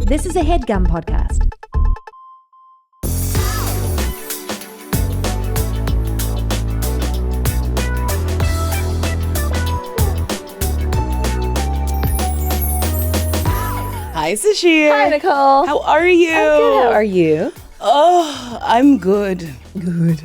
This is a Headgum podcast. Hi, Sasheer. Hi, Nicole. How are you? I'm good. How are you? Oh, I'm good. Good.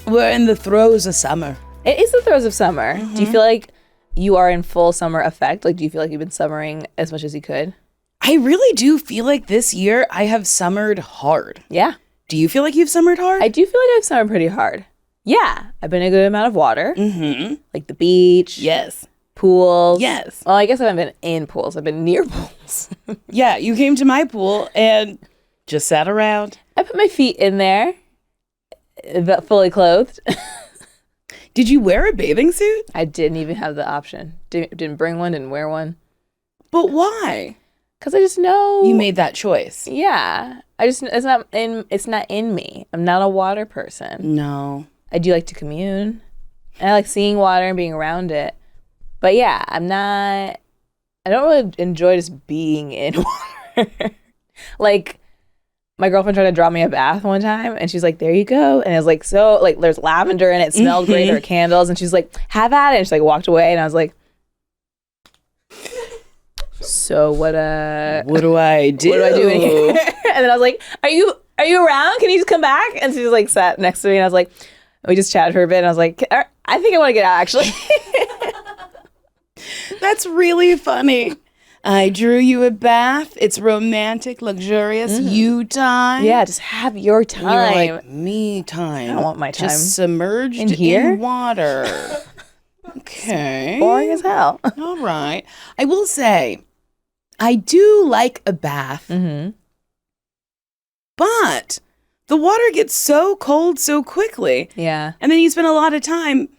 We're in the throes of summer. It is the throes of summer. Mm-hmm. Do you feel like you are in full summer effect? Like, do you feel like you've been summering as much as you could? I really do feel like this year I have summered hard. Yeah. Do you feel like you've summered hard? I do feel like I've summered pretty hard. Yeah. I've been in a good amount of water. Mm-hmm. Like the beach. Yes. Pools. Yes. Well, I guess I haven't been in pools. I've been near pools. Yeah, you came to my pool and just sat around. I put my feet in there, but fully clothed. Did you wear a bathing suit? I didn't even have the option. Didn't bring one, didn't wear one. But why? Because I just know. You made that choice. Yeah. It's not in me. I'm not a water person. No. I do like to commune. And I like seeing water and being around it. But yeah, I don't really enjoy just being in water. Like, my girlfriend tried to draw me a bath one time, and she's like, there you go. And it was like, so, like, there's lavender in it. It smelled great. There were candles. And she's like, have at it. And she, like, walked away. And I was like, so what do I do? What do I do in here? And then I was like, are you around? Can you just come back? And she just, like, sat next to me. And I was like, we just chatted for a bit. And I was like, I think I want to get out, actually. That's really funny. I drew you a bath. It's romantic, luxurious, you time. Yeah, just have your And time. you were like, me time. I don't want my time. Just submerged In here? in water. Okay. Boring as hell. All right. I will say, I do like a bath, but the water gets so cold so quickly. Yeah. And then you spend a lot of time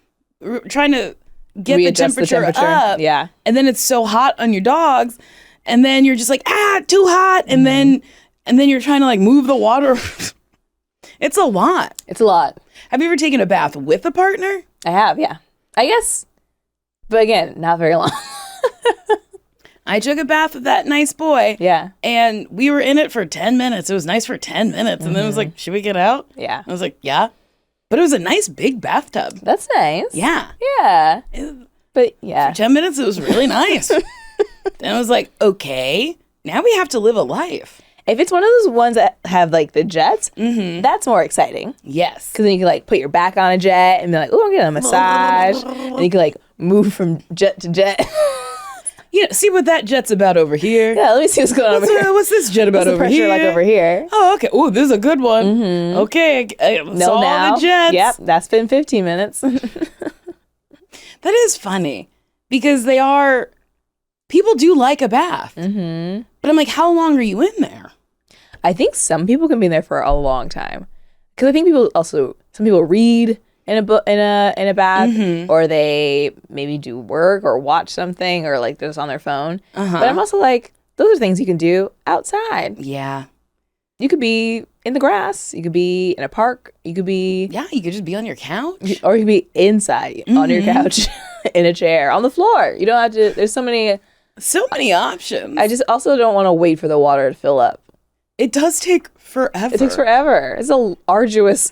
trying to get the Readjust temperature up. Yeah. And then it's so hot on your dogs. And then you're just like, too hot. And then you're trying to like move the water. It's a lot. It's a lot. Have you ever taken a bath with a partner? I have, yeah. I guess. But again, not very long. I took a bath with that nice boy. Yeah. And we were in it for 10 minutes. It was nice for 10 minutes. And then it was like, should we get out? Yeah. I was like, yeah. But it was a nice big bathtub. That's nice. Yeah. Yeah. But yeah. For 10 minutes, it was really nice. And I was like, okay, now we have to live a life. If it's one of those ones that have like the jets, that's more exciting. Yes. Because then you can like put your back on a jet and be like, oh, I'm getting a massage. And you can like move from jet to jet. Yeah, see what that jet's about over here. Yeah, let me see what's going on over here. What's this jet about What's the over pressure here? like over here? Oh, okay. Oh, this is a good one. Okay. No, now. The jets. Yep, that's been 15 minutes. That is funny because people do like a bath. But I'm like, how long are you in there? I think some people can be in there for a long time. Because I think some people read in a book in a bath, or they maybe do work or watch something, or like they're just on their phone. But I'm also like, those are things you can do outside. Yeah. You could be in the grass. You could be in a park. You could be You could just be on your couch. or you could be inside on your couch, in a chair, on the floor. You don't have to. There's so many options. I just also don't want to wait for the water to fill up. It does take forever. It takes forever. It's a arduous.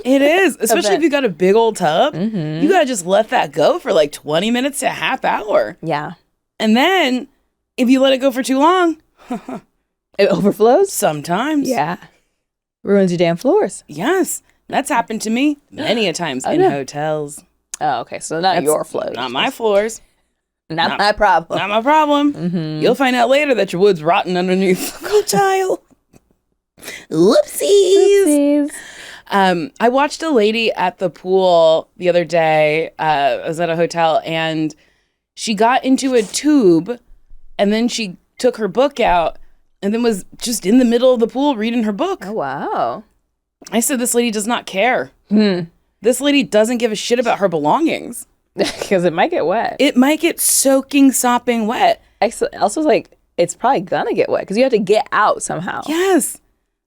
It is, especially event. if you got a big old tub. You got to just let that go for like 20 minutes to a half hour. Yeah. And then if you let it go for too long, It overflows? sometimes. Yeah. Ruins your damn floors. Yes. That's happened to me many a times in no. hotels. Oh, okay. So not your floors. Not my floors. Not my problem. Not my problem. You'll find out later that your wood's rotten underneath the tile. Whoopsies. I watched a lady at the pool the other day. I was at a hotel and she got into a tube and then she took her book out and then was just in the middle of the pool reading her book. Oh, wow. I said, this lady does not care. This lady doesn't give a shit about her belongings. Because it might get wet. It might get soaking, sopping wet. Also, like, it's probably gonna get wet because you have to get out somehow. Yes.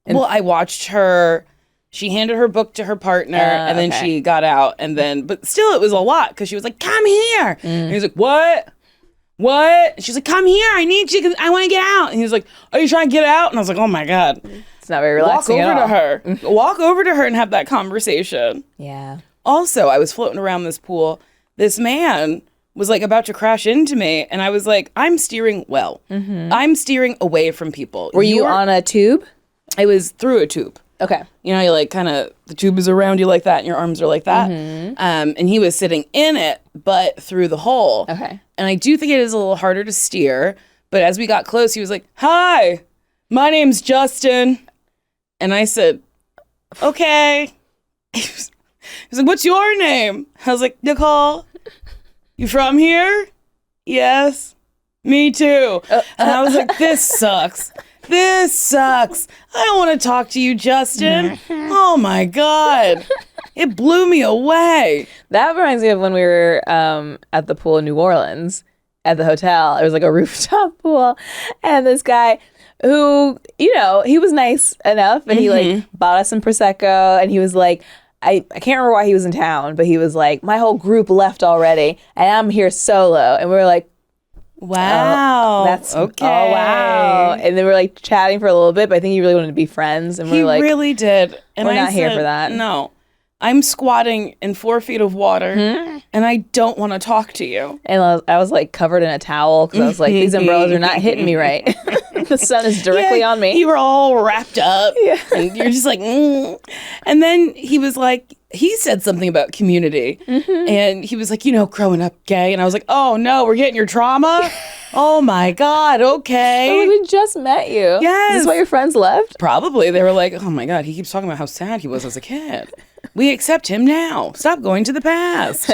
Well, I watched her. She handed her book to her partner, and then okay. she got out, and then, but still, it was a lot because she was like, "Come here," and he was like, "What? what? And she's like, come here, I need you, 'cause I want to get out. And he was like, are you trying to get out? And I was like, oh my God. It's not very relaxing Walk over at to her. Walk over to her and have that conversation. Yeah. Also, I was floating around this pool. This man was like about to crash into me. And I was like, I'm steering well. I'm steering away from people. Were you on a tube? I was through a tube. Okay. You know, you like kind of, the tube is around you like that and your arms are like that. And he was sitting in it, but through the hole. Okay. And I do think it is a little harder to steer. But as we got close, he was like, hi, my name's Justin. And I said, okay. He was like, what's your name? I was like, Nicole. You from here? Yes. Me too. And I was like, this sucks. This sucks. I don't want to talk to you, Justin. Oh my God. It blew me away. That reminds me of when we were at the pool in New Orleans at the hotel. It was like a rooftop pool. And this guy who, you know, he was nice enough and he like bought us some Prosecco and he was like, I can't remember why he was in town, but he was like, my whole group left already and I'm here solo. And we were like, wow. That's okay. Oh, wow. And then we're like chatting for a little bit, but I think he really wanted to be friends. And He we're like, really did. And we're I not here said, for that. No. I'm squatting in 4 feet of water and I don't want to talk to you. and I was like covered in a towel because I was like, these umbrellas are not hitting me right. The sun is directly on me. You were all wrapped up. And you're just like, And then he was like, he said something about community. And he was like, you know, growing up gay. And I was like, oh no, we're getting your trauma? Oh my God, okay. Oh, we just met you. Yes. Is this why your friends left? Probably. They were like, oh my God, he keeps talking about how sad he was as a kid. We accept him now. Stop going to the past.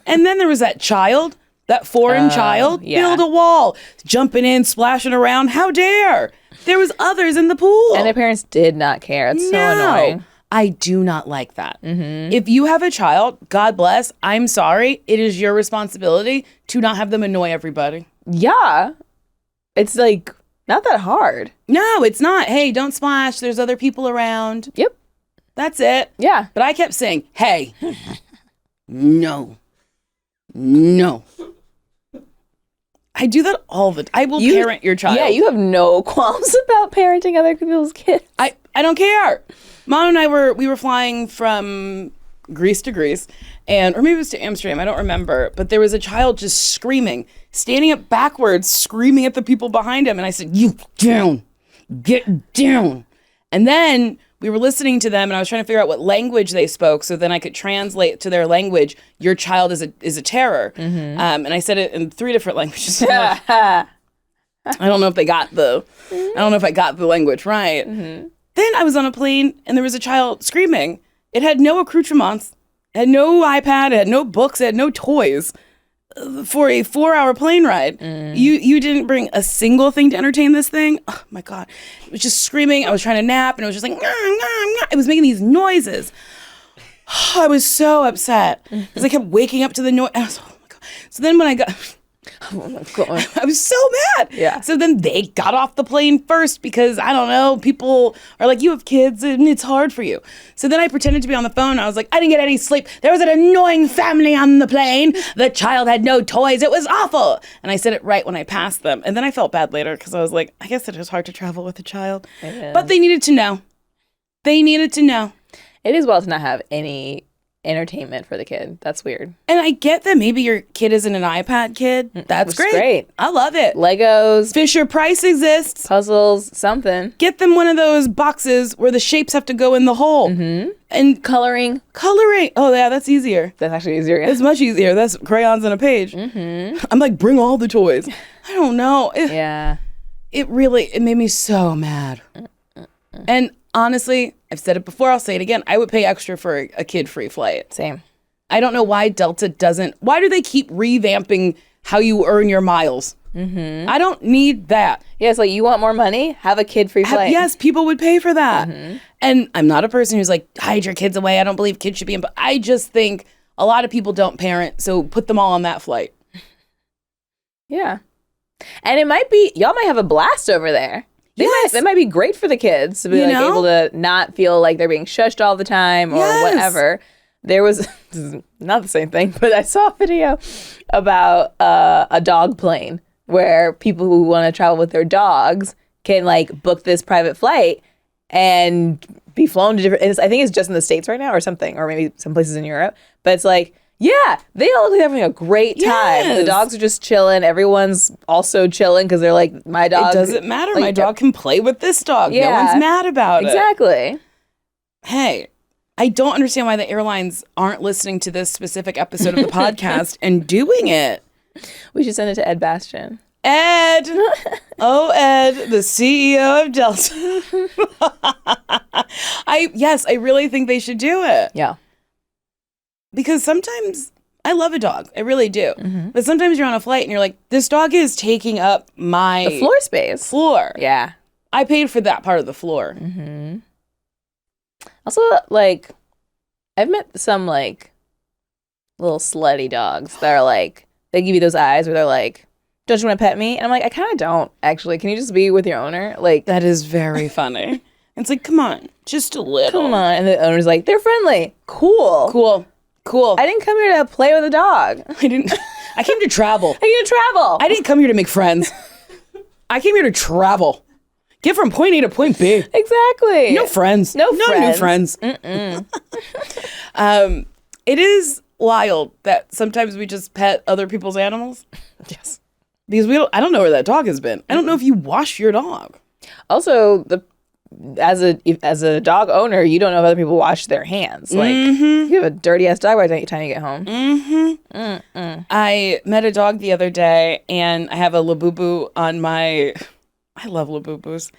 And then there was that child, that foreign child, build a wall, jumping in, splashing around. How dare? There was others in the pool. And their parents did not care. It's so annoying. I do not like that. If you have a child, God bless, I'm sorry. It is your responsibility to not have them annoy everybody. Yeah. It's like not that hard. No, it's not. Hey, don't splash. There's other people around. Yep. That's it. Yeah. But I kept saying, hey, no. I do that all the time. I will parent your child. Yeah, you have no qualms about parenting other people's kids. I don't care. Mom and I were flying from Greece to Greece, or maybe it was to Amsterdam, I don't remember, but there was a child just screaming, standing up backwards, screaming at the people behind him, and I said, you down, get down. And then we were listening to them, and I was trying to figure out what language they spoke, so then I could translate to their language, your child is a terror. And I said it in 3 different languages. I don't know if I got the language right. Then I was on a plane, and there was a child screaming. It had no accoutrements, it had no iPad, it had no books, it had no toys for a 4-hour plane ride. You didn't bring a single thing to entertain this thing? Oh my God. It was just screaming. I was trying to nap and it was just like, it was making these noises. I was so upset because I kept waking up to the noise. I was, oh my God. So then when I got... Oh my God. I was so mad. Yeah. So then they got off the plane first because, I don't know, people are like, you have kids and it's hard for you. So then I pretended to be on the phone. I was like, I didn't get any sleep. There was an annoying family on the plane. The child had no toys. It was awful. And I said it right when I passed them. And then I felt bad later because I was like, I guess it is hard to travel with a child. But they needed to know. They needed to know. It is well to not have any entertainment for the kid. That's weird. And I get that maybe your kid isn't an iPad kid. That's great. I love it. Legos, Fisher Price exists. puzzles, something. Get them one of those boxes where the shapes have to go in the hole. And Coloring. Oh, yeah, that's easier. That's actually easier. It's much easier. That's crayons on a page. I'm like, bring all the toys. I don't know. It made me so mad. And honestly, I've said it before, I'll say it again. I would pay extra for a kid-free flight. Same. I don't know why Delta doesn't. Why do they keep revamping how you earn your miles? I don't need that. Yeah, it's like, you want more money? Have a kid-free flight. Yes, people would pay for that. And I'm not a person who's like, hide your kids away. I don't believe kids should be in. But I just think a lot of people don't parent, so put them all on that flight. Yeah. And it might be, y'all might have a blast over there. That might be great for the kids to be able to not feel like they're being shushed all the time or whatever. there was this is not the same thing, but I saw a video about a dog plane where people who want to travel with their dogs can like book this private flight and be flown to different. I think it's just in the States right now, or something, or maybe some places in Europe. But it's like, yeah, they all look like they're having a great time. Yes. The dogs are just chilling. Everyone's also chilling because they're like, my dog. It doesn't matter. Like, my dog can play with this dog. Yeah. No one's mad about it. Exactly. Hey, I don't understand why the airlines aren't listening to this specific episode of the podcast and doing it. We should send it to Ed Bastian. Ed. Oh, Ed, the CEO of Delta. I really think they should do it. Yeah. Because sometimes I love a dog. I really do. Mm-hmm. But sometimes you're on a flight and you're like, this dog is taking up my The floor space. floor. Yeah. I paid for that part of the floor. Mm-hmm. Also, like, I've met some, like, little slutty dogs that are, like, they give you those eyes where they're like, don't you want to pet me? And I'm like, I kind of don't, actually. Can you just be with your owner? Like, That is very funny. It's like, come on, just a little. come on. And the owner's like, they're friendly. Cool. Cool. I didn't come here to play with a dog. I came to travel. I need to travel. I didn't come here to make friends. I came here to travel. Get from point A to point B. Exactly. No friends. No new friends. friends. It is wild that sometimes we just pet other people's animals. Yes. Because I don't know where that dog has been. I don't know if you wash your dog. Also, as a dog owner, you don't know if other people wash their hands. Like, you have a dirty ass dog by the time you get home. I met a dog the other day, and I have a labubu on my. I love labubus.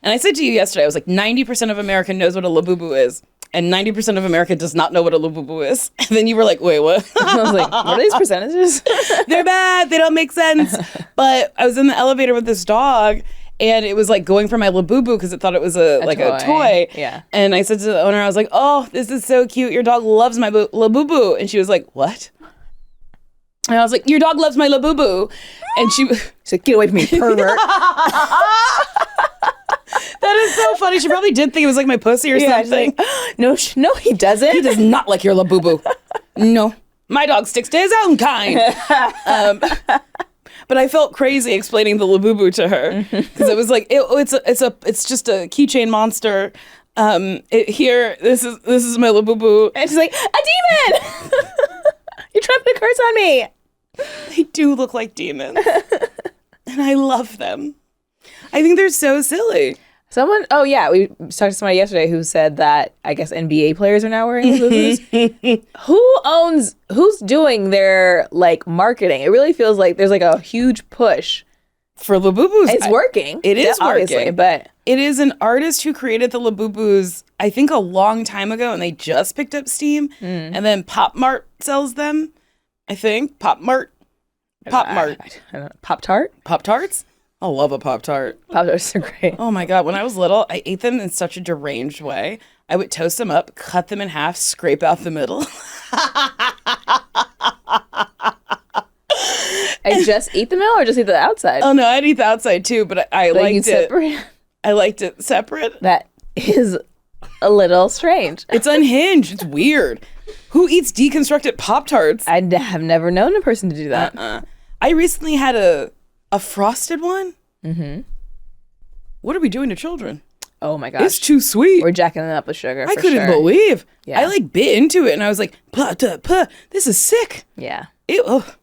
And I said to you yesterday, I was like, 90% of America knows what a labubu is, and 90% of America does not know what a labubu is. And then you were like, wait, what? I was like, what are these percentages? They're bad. They don't make sense. But I was in the elevator with this dog, and it was like going for my labubu because it thought it was a toy. Yeah. And I said to the owner, I was like, oh, this is so cute. Your dog loves my labubu. And she was like, what? And I was like, your dog loves my labubu. And she said, get away from me, pervert. That is so funny. She probably did think it was like my pussy or something. Like, no, he doesn't. He does not like your labubu. No. My dog sticks to his own kind. But I felt crazy explaining the labubu to her because it was like it's just a keychain monster. This is my labubu, and she's like, a demon. You're trying to put a curse on me. They do look like demons, and I love them. I think they're so silly. We talked to somebody yesterday who said that I guess NBA players are now wearing labubus. Who's doing their like marketing? It really feels like there's like a huge push for labubus. It's working. It is obviously, working, but it is an artist who created the labubus, I think a long time ago, and they just picked up steam. And then Pop Mart sells them. I think Pop Mart. Pop-Tarts. I love a Pop-Tart. Pop-Tarts are great. Oh my God. When I was little, I ate them in such a deranged way. I would toast them up, cut them in half, scrape out the middle. I just eat the middle or just eat the outside? Oh no, I'd eat the outside too, but I liked it. Separate? I liked it separate. That is a little strange. It's unhinged. It's weird. Who eats deconstructed Pop-Tarts? I have never known a person to do that. I recently had a frosted one. Mm-hmm. What are we doing to children? Oh my gosh. It's too sweet. We're jacking it up with sugar. I couldn't believe. Yeah. I like bit into it and I was like, this is sick. Yeah. Ew. Ugh.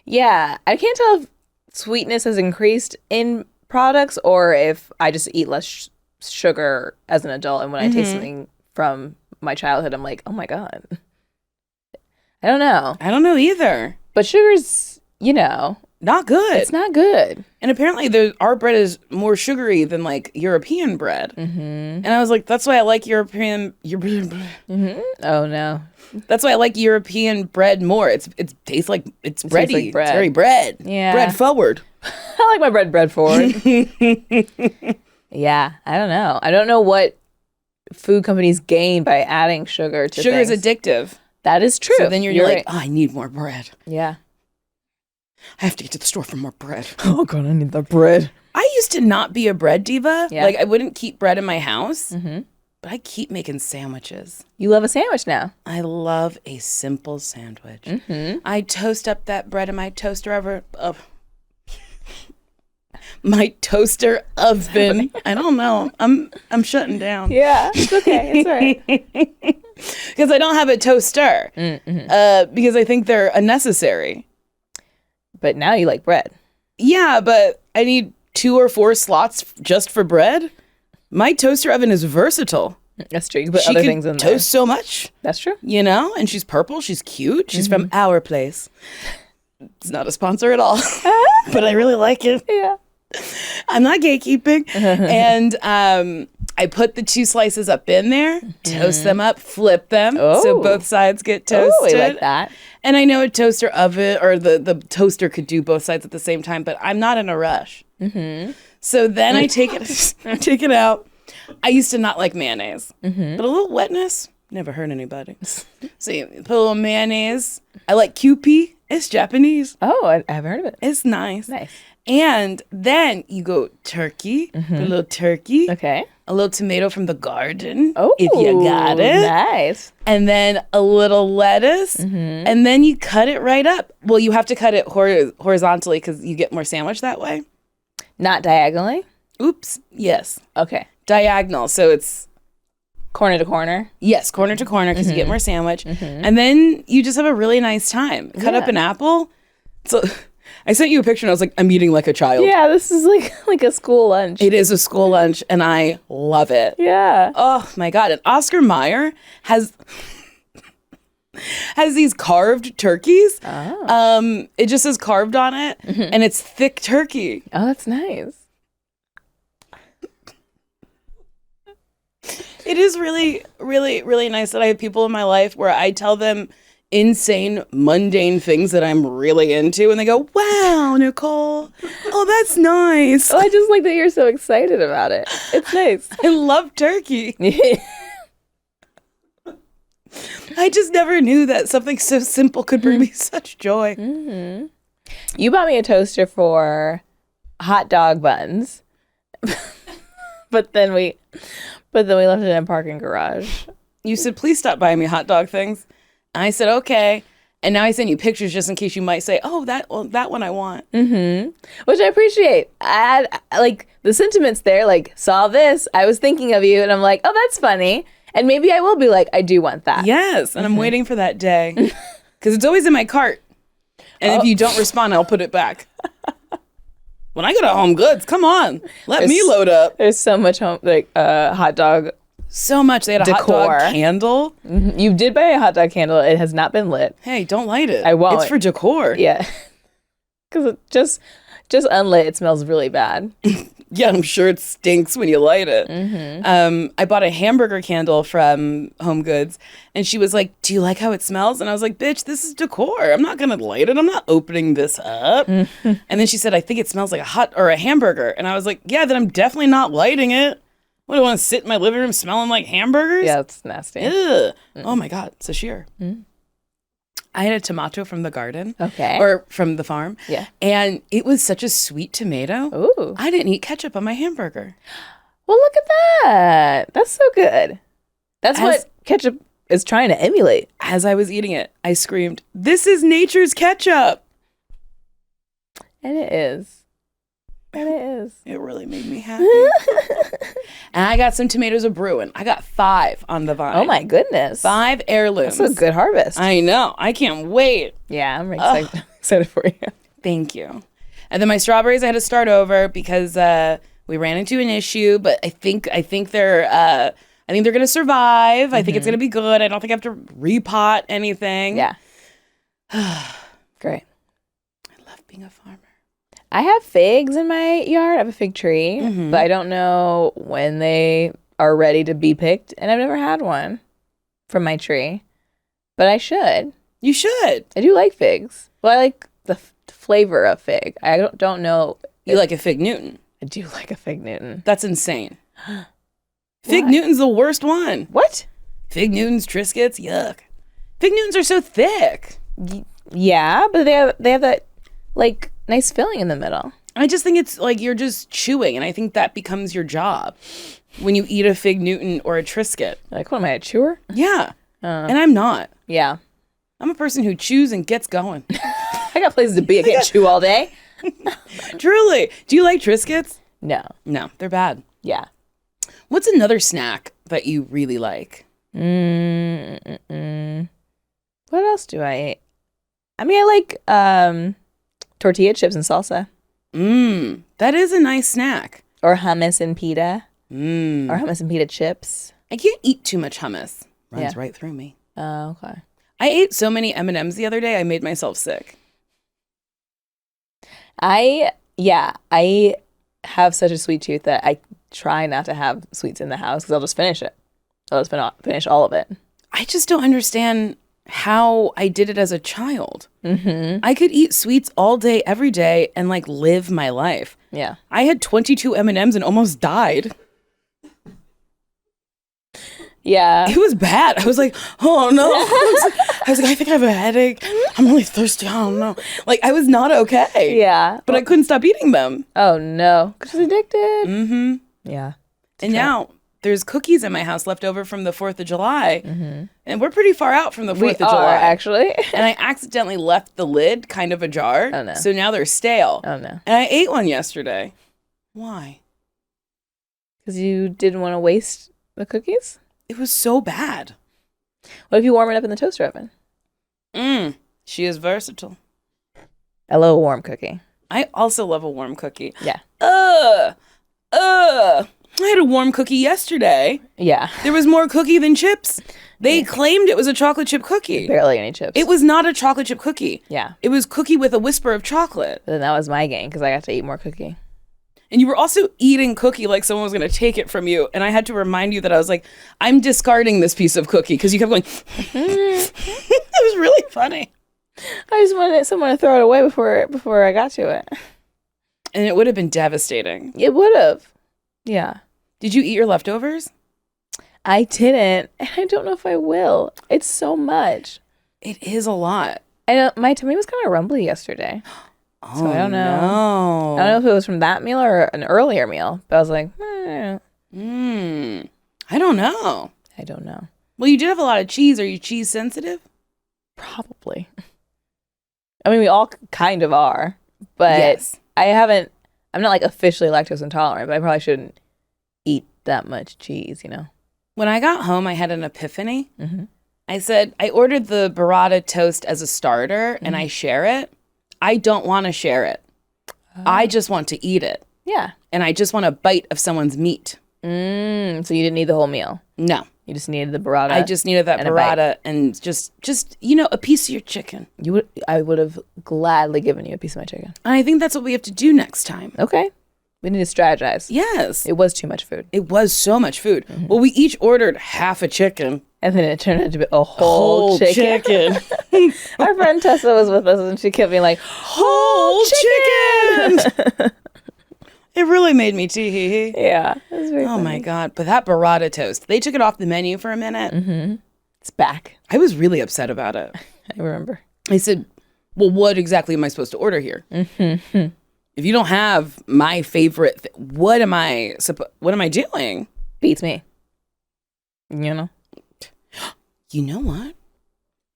Yeah. I can't tell if sweetness has increased in products or if I just eat less sugar as an adult. And when I taste something from my childhood, I'm like, oh my God. I don't know. I don't know either. But sugar's, not good. It's not good. And apparently our bread is more sugary than like European bread. Mm-hmm. And I was like, that's why I like European. Mm-hmm. Oh no. That's why I like European bread more. It tastes like it's bready. Like bread. It's very bread. Yeah. Bread forward. I like my bread forward. Yeah. I don't know. I don't know what food companies gain by adding sugar to Sugar is things. addictive. That is true. So then you're like, right. I need more bread. Yeah. I have to get to the store for more bread. Oh God, I need the bread. I used to not be a bread diva. Yeah. Like I wouldn't keep bread in my house. Mm-hmm. but I keep making sandwiches. You love a sandwich now. I love a simple sandwich. I toast up that bread in my toaster oven. My toaster oven. I don't know. I'm shutting down. Yeah, it's okay. It's all right. Because I don't have a toaster. Because I think they're unnecessary. But now you like bread. Yeah, but I need 2 or 4 slots just for bread. My toaster oven is versatile. That's true. You can put other things in there. Toast so much. That's true. You know, and she's purple. She's cute. She's from Our Place. It's not a sponsor at all, but I really like it. Yeah. I'm not gatekeeping. And I put the 2 slices up in there, toast them up, flip them so both sides get toasted. Oh, I like that. And I know a toaster oven or the toaster could do both sides at the same time, but I'm not in a rush. So then I take it out. I used to not like mayonnaise, but a little wetness never hurt anybody. So you put a little mayonnaise. I like Kewpie. It's Japanese. Oh, I haven't heard of it. It's nice. Nice. And then you go turkey, put a little turkey, Okay. a little tomato from the garden, Oh, if you got it. Nice. And then a little lettuce, and then you cut it right up. Well, you have to cut it horizontally because you get more sandwich that way. Not diagonally? Oops. Yes. Okay. Diagonal. So it's, Corner to corner? yes, corner to corner because you get more sandwich. And then you just have a really nice time. Cut up an apple. So I sent you a picture and I was like, I'm eating like a child. Yeah, this is like a school lunch. It is a school lunch and I love it. Yeah. Oh my God. And Oscar Mayer has these carved turkeys. It just says carved on it and it's thick turkey. Oh, that's nice. It is really, really, really nice that I have people in my life where I tell them insane, mundane things that I'm really into and they go, wow, Nicole. Oh, that's nice. Oh, I just like that you're so excited about it. It's nice. I love turkey. I just never knew that something so simple could bring me such joy. You bought me a toaster for hot dog buns. But then we left it in a parking garage. You said, please stop buying me hot dog things. And I said, okay. And now I send you pictures just in case you might say, oh, that one I want. Which I appreciate. Like the sentiments there, like, saw this, I was thinking of you, and I'm like, oh, that's funny. And maybe I will be like, I do want that. Yes. And I'm waiting for that day. Because it's always in my cart. And if you don't respond, I'll put it back. When I go to Home Goods, come on. Let me load up. There's so much hot dog. So much. They had a Decor. hot dog candle. You did buy a hot dog candle. It has not been lit. Hey, don't light it. I won't. It's for decor. Yeah. Because it just unlit, it smells really bad. Yeah, I'm sure it stinks when you light it. I bought a hamburger candle from Home Goods, and she was like, do you like how it smells? And I was like, bitch, this is decor. I'm not going to light it. I'm not opening this up. And then she said, I think it smells like a hamburger. And I was like, yeah, then I'm definitely not lighting it. What, do I want to sit in my living room smelling like hamburgers? Yeah, it's nasty. Ugh. Oh my God, Sasheer. I had a tomato from the garden. Okay. Or from the farm. Yeah. And it was such a sweet tomato. Ooh. I didn't eat ketchup on my hamburger. Well, look at that. That's so good. That's what ketchup is trying to emulate. As I was eating it, I screamed, this is nature's ketchup. And it is. And it is. It really made me happy. And I got some tomatoes of Bruin. I got 5 on the vine. Oh my goodness. 5 heirlooms. That's a good harvest. I know. I can't wait. Yeah, I'm excited for you. Thank you. And then my strawberries, I had to start over because we ran into an issue. But I think they're gonna survive. I think it's gonna be good. I don't think I have to repot anything. Yeah. Great. I love being a farmer. I have figs in my yard. I have a fig tree, but I don't know when they are ready to be picked. And I've never had one from my tree, but I should. You should. I do like figs. Well, I like the flavor of fig. I don't know. You like a Fig Newton. I do like a Fig Newton. That's insane. Fig Newton's the worst one. What? Fig Newtons, Triscuits, yuck. Fig Newtons are so thick. Yeah, but they have that like nice filling in the middle. I just think it's like you're just chewing, and I think that becomes your job when you eat a Fig Newton or a Triscuit. Like, what am I, a chewer? Yeah. And I'm not. Yeah. I'm a person who chews and gets going. I got places to be. I can't chew all day. Truly. Do you like Triscuits? No. No, they're bad. Yeah. What's another snack that you really like? What else do I eat? I mean, I like tortilla chips and salsa. That is a nice snack. Or hummus and pita. Or hummus and pita chips. I can't eat too much hummus. Runs right through me. Oh, okay. I ate so many M&Ms the other day, I made myself sick. I have such a sweet tooth that I try not to have sweets in the house because I'll just finish it. I'll just finish all of it. I just don't understand how I did it as a child. I could eat sweets all day, every day, and like live my life. Yeah. I had 22 M&Ms and almost died. Yeah. It was bad. I was like, oh no. I was like, I think I have a headache. I'm really thirsty. I don't know. Like, I was not okay. Yeah. But I couldn't stop eating them. Oh no. Because she's addicted. Yeah. And now there's cookies in my house left over from the 4th of July. And we're pretty far out from the 4th of July. Actually. And I accidentally left the lid kind of ajar. Oh, no. So now they're stale. Oh no. And I ate one yesterday. Why? Because you didn't want to waste the cookies? It was so bad. What if you warm it up in the toaster oven? She is versatile. I love a warm cookie. I also love a warm cookie. Yeah. I had a warm cookie yesterday. Yeah. There was more cookie than chips. They claimed it was a chocolate chip cookie. Barely any chips. It was not a chocolate chip cookie. Yeah. It was cookie with a whisper of chocolate. Then that was my game because I got to eat more cookie. And you were also eating cookie like someone was going to take it from you. And I had to remind you that I was like, I'm discarding this piece of cookie because you kept going. It was really funny. I just wanted someone to throw it away before I got to it. And it would have been devastating. It would have. Yeah. Did you eat your leftovers? I didn't. And I don't know if I will. It's so much. It is a lot. And my tummy was kind of rumbly yesterday. So I don't know. No. I don't know if it was from that meal or an earlier meal. But I was like, I don't know. I don't know. Well, you did have a lot of cheese. Are you cheese sensitive? Probably. I mean, we all kind of are. But Yes. I'm not like officially lactose intolerant, but I probably shouldn't eat that much cheese, you know? When I got home, I had an epiphany. I said, I ordered the burrata toast as a starter and I share it. I don't want to share it. I just want to eat it. Yeah. And I just want a bite of someone's meat. So you didn't need the whole meal. No. You just needed the burrata. I just needed that and a bite. burrata and just a piece of your chicken. I would have gladly given you a piece of my chicken. And I think that's what we have to do next time. Okay. We need to strategize. Yes. It was too much food. It was so much food. Well, we each ordered half a chicken. And then it turned out to be a whole chicken. Our friend Tessa was with us and she kept being like, whole chicken! It really made me tee-hee-hee. Yeah. It was very funny. My God. But that burrata toast, they took it off the menu for a minute. It's back. I was really upset about it. I remember. I said, well, what exactly am I supposed to order here? If you don't have my favorite, what am I doing? Beats me. You know? You know what?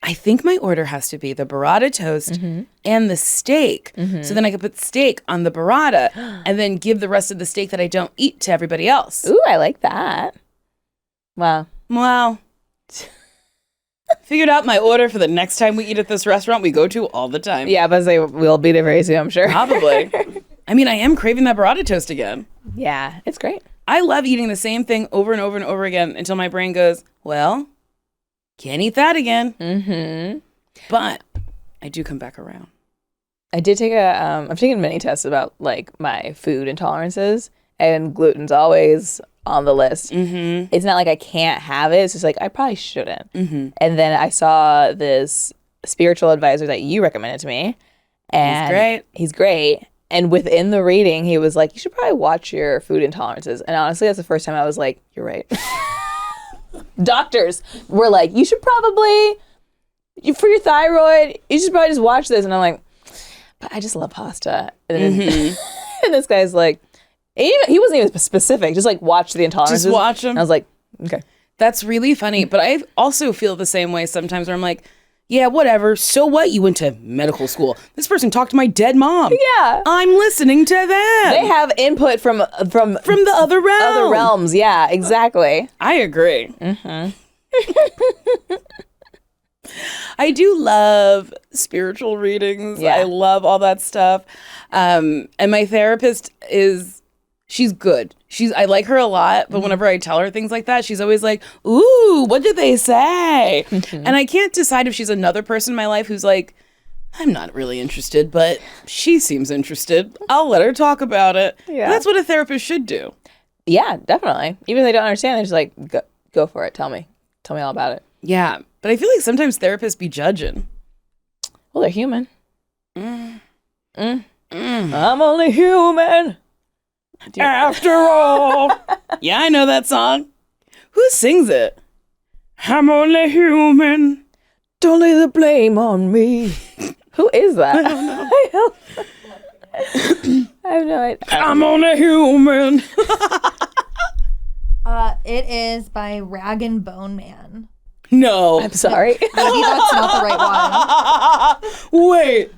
I think my order has to be the burrata toast and the steak. So then I could put steak on the burrata and then give the rest of the steak that I don't eat to everybody else. Ooh, I like that. Wow. Wow. Figured out my order for the next time we eat at this restaurant we go to all the time. Yeah, but we'll be there very soon, I'm sure. Probably. I mean, I am craving that burrata toast again. Yeah, it's great. I love eating the same thing over and over and over again until my brain goes, well, can't eat that again. But I do come back around. I did take I've taken many tests about like my food intolerances, and gluten's always on the list. It's not like I can't have it. It's just like I probably shouldn't. And then I saw this spiritual advisor that you recommended to me. And He's great. And within the reading, he was like, you should probably watch your food intolerances. And honestly, that's the first time I was like, you're right. Doctors were like, you should probably, for your thyroid, you should probably just watch this. And I'm like, but I just love pasta. And And this guy's like, he wasn't even specific, just like watch the intolerances. Just watch them. I was like, okay. That's really funny. But I also feel the same way sometimes where I'm like, yeah, whatever. So what? You went to medical school. This person talked to my dead mom. Yeah. I'm listening to them. They have input from the other realm. Other realms. Yeah, exactly. I agree. Mm-hmm. I do love spiritual readings. Yeah. I love all that stuff. And my therapist she's good. I like her a lot, but whenever I tell her things like that, she's always like, ooh, what did they say? And I can't decide if she's another person in my life who's like, I'm not really interested, but she seems interested. I'll let her talk about it. Yeah. That's what a therapist should do. Yeah, definitely. Even if they don't understand, they're just like, go for it. Tell me all about it. Yeah, but I feel like sometimes therapists be judging. Well, they're human. I'm only human. After all. Yeah, I know that song. Who sings it? I'm only human. Don't lay the blame on me. Who is that? I don't know. I have no idea. I'm only human. It is by Rag and Bone Man. No. I'm sorry. Maybe that's not the right one. Wait.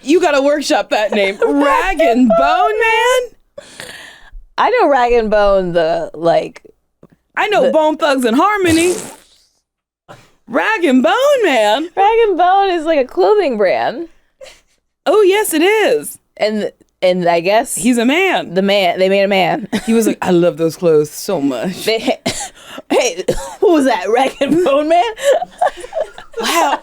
You gotta workshop that name. Rag and Bone Man? I know Rag and Bone, I know Bone Thugs and Harmony. Rag and Bone Man? Rag and Bone is like a clothing brand. Oh, yes, it is. And I guess He's a man. they made a man. He was like, I love those clothes so much. Hey, who was that? Rag and Bone Man? Wow.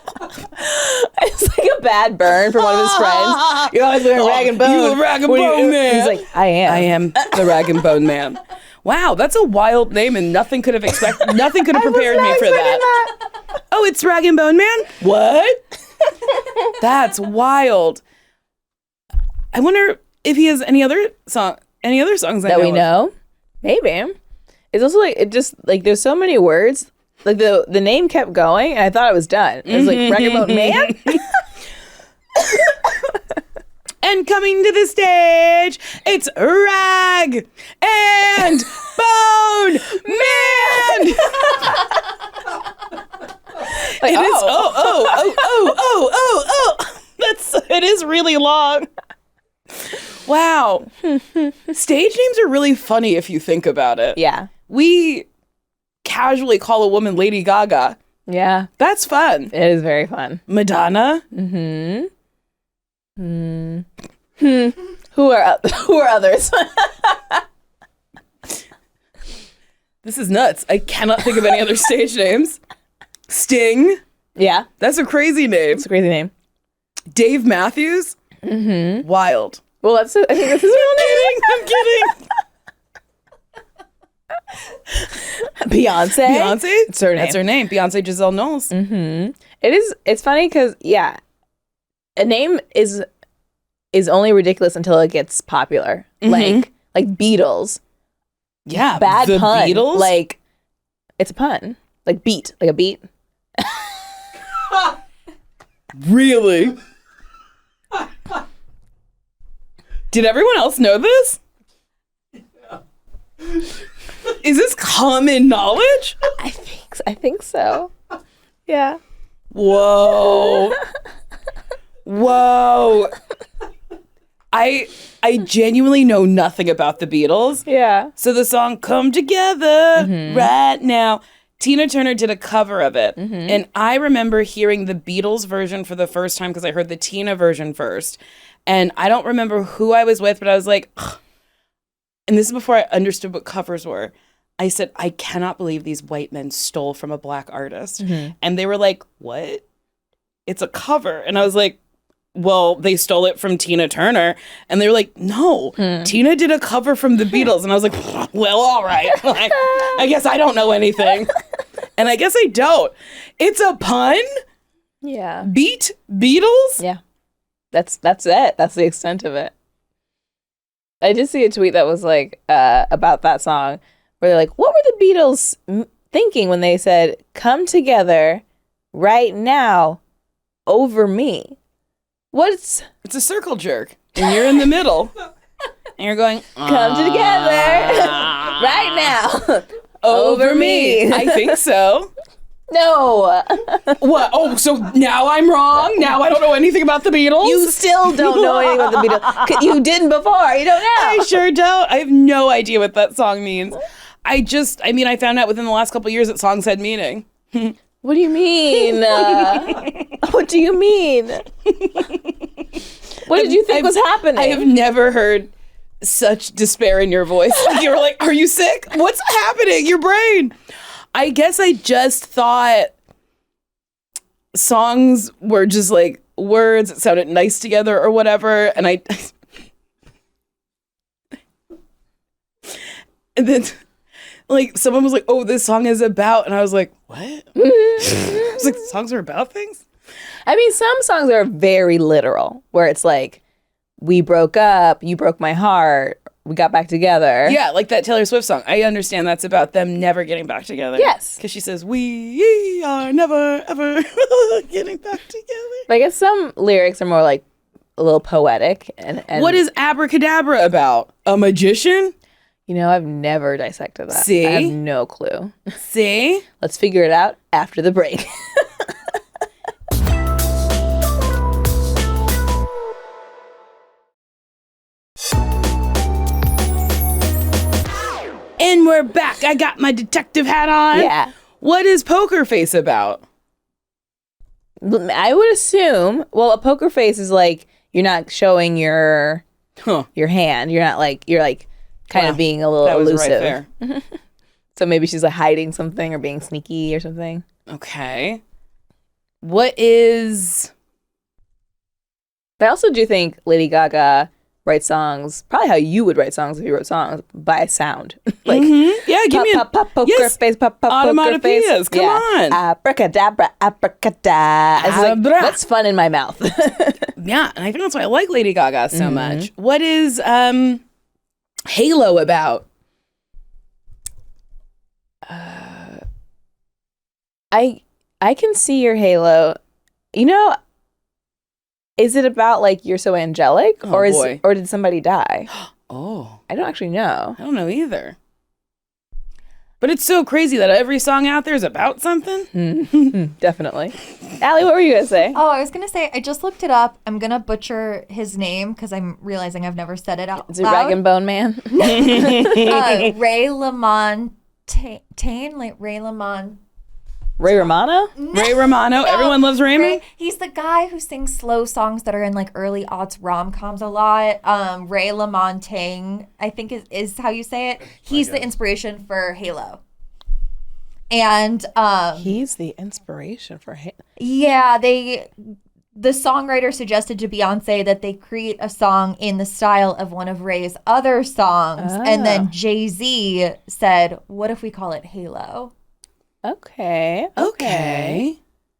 It's like a bad burn from one of his friends. You're always wearing Rag and Bone. You a Rag and Bone Man. He's like, I am. I am the Rag and Bone Man. Wow, that's a wild name, and nothing could have prepared me for that. Oh, it's Rag and Bone Man? What? That's wild. I wonder if he has any other songs that we know. Maybe. It's also like it just like there's so many words. Like the name kept going, and I thought it was done. It was like Rag and Bone Man. And coming to the stage, it's Rag and Bone Man. Like, It is. It is really long. Wow. Stage names are really funny if you think about it. Yeah. We casually call a woman Lady Gaga. Yeah. That's fun. It is very fun. Madonna. Who are others? This is nuts. I cannot think of any other stage names. Sting. Yeah. That's a crazy name. It's a crazy name. Dave Matthews. Wild. Well, I think that's his real name. I'm kidding. Beyonce. Beyonce? It's her name. That's her name. Beyonce Giselle Knowles. It's funny because, yeah, a name is only ridiculous until it gets popular. Like Beatles. Yeah. Bad the pun. Beatles? Like, it's a pun. Like beat. Like a beat. Really? Did everyone else know this? Is this common knowledge? I think so. Yeah. Whoa. Whoa. I genuinely know nothing about the Beatles. Yeah. So the song Come Together Right Now, Tina Turner did a cover of it. And I remember hearing the Beatles version for the first time because I heard the Tina version first. And I don't remember who I was with, but I was like, ugh. And this is before I understood what covers were. I said, I cannot believe these white men stole from a black artist. And they were like, what? It's a cover. And I was like, well, they stole it from Tina Turner. And they were like, no, Tina did a cover from the Beatles. And I was like, well, all right. Like, I guess I don't know anything. And I guess I don't. It's a pun? Yeah. Beat Beatles? Yeah. That's it. That's the extent of it. I did see a tweet that was like about that song where they're like, what were the Beatles thinking when they said, come together right now over me? It's a circle jerk. And you're in the middle. And you're going, Come together right now. Over me. I think so. No. What? Oh, so now I'm wrong? Now I don't know anything about the Beatles? You still don't know anything about the Beatles. You didn't before. You don't know. I sure don't. I have no idea what that song means. I found out within the last couple of years that songs had meaning. What do you mean? What do you mean? What did you think was happening? I have never heard such despair in your voice. You were like, are you sick? What's happening? Your brain. I guess I just thought songs were just like words that sounded nice together or whatever. And and then like someone was like, oh, this song is about, and I was like, what? I was like, songs are about things? I mean, some songs are very literal, where it's like, we broke up, you broke my heart, we got back together. Yeah, like that Taylor Swift song. I understand that's about them never getting back together. Yes. Because she says, we are never, ever getting back together. But I guess some lyrics are more like a little poetic. And what is Abracadabra about? A magician? You know, I've never dissected that. See? I have no clue. See? Let's figure it out after the break. And we're back. I got my detective hat on. Yeah. What is Poker Face about? I would assume, well, a poker face is like, you're not showing your hand. You're not like, you're like kind of being a little that was elusive. right there. So maybe she's like hiding something or being sneaky or something. Okay. What is... But I also do think Lady Gaga writes songs, probably how you would write songs if you wrote songs, by sound. Like, yeah, give me pop, pop, poker face, pop, pop, poker face. Automatopoeias, come on. Abracadabra, abracadabra. It's like, Abra. what's fun in my mouth? Yeah, and I think that's why I like Lady Gaga so much. What is Halo about? I can see your halo. You know, is it about like you're so angelic, or did somebody die? Oh, I don't actually know. I don't know either. But it's so crazy that every song out there is about something. Definitely. Allie, what were you gonna say? Oh, I was going to say, I just looked it up. I'm going to butcher his name because I'm realizing I've never said it out Is it loud. Rag and Bone Man? Ray LaMontagne, like Ray Lamont. Ray Romano? Ray Romano. No, Everyone loves Raymond. He's the guy who sings slow songs that are in like early aughts rom-coms a lot. Ray LaMontagne, I think is how you say it. He's the inspiration for Halo. And He's the inspiration for him. yeah, the songwriter suggested to Beyonce that they create a song in the style of one of Ray's other songs. And then Jay-Z said, what if we call it Halo? Okay.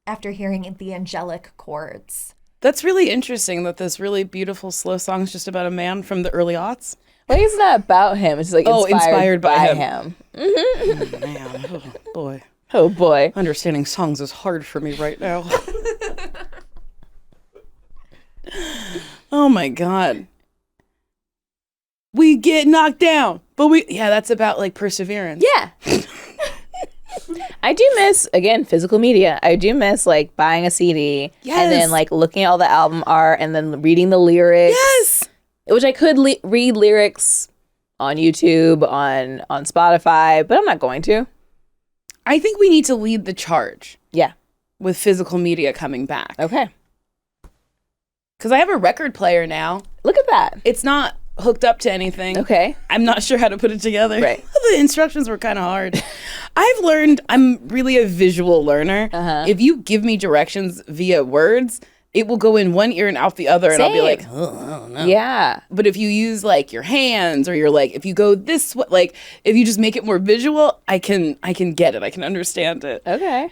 After hearing the angelic chords. That's really interesting that this really beautiful slow song is just about a man from the early aughts. Well, it's not about him. It's like inspired by him. Oh, man. Oh, boy. Oh, boy. Understanding songs is hard for me right now. Oh, my God. We get knocked down, but that's about like perseverance. Yeah. I do miss, again, physical media. I do miss like buying a CD and then like looking at all the album art and then reading the lyrics. Yes. Which I could read lyrics on YouTube, on Spotify, but I'm not going to. I think we need to lead the charge. Yeah. With physical media coming back. Okay. Because I have a record player now. Look at that. It's not hooked up to anything. Okay. I'm not sure how to put it together. Right. The instructions were kind of hard. I've learned I'm really a visual learner. If you give me directions via words, it will go in one ear and out the other. Same. And I'll be like, oh, I don't know. Yeah. But if you use like your hands or you're like, if you go this way, like if you just make it more visual, I can get it. I can understand it. Okay.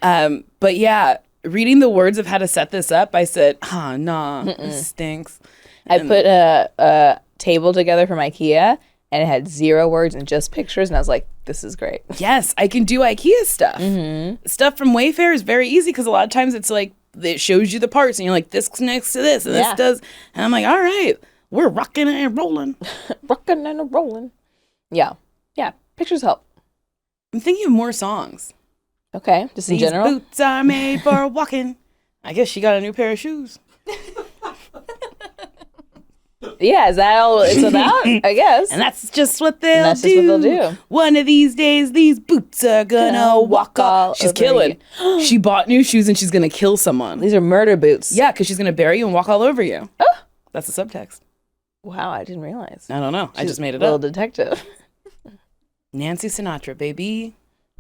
But yeah, reading the words of how to set this up, I said, nah, this stinks. I put a table together from IKEA and it had 0 words and just pictures, and I was like, this is great. Yes, I can do IKEA stuff. Stuff from Wayfair is very easy because a lot of times it's like, it shows you the parts and you're like, this connects to this and this does. And I'm like, all right, We're rocking and rolling. Rocking and rolling. Yeah. Yeah. Pictures help. I'm thinking of more songs. Okay. Just in These general. boots are made for walking. I guess she got a new pair of shoes. Yeah, is that all it's about? I guess. And that's just what they'll do. One of these days, these boots are gonna walk all. She's killing. She bought new shoes and she's gonna kill someone. These are murder boots. Yeah, because she's gonna bury you and walk all over you. Oh. That's the subtext. Wow, I didn't realize. I don't know. I just made it little up. detective. Nancy Sinatra, baby.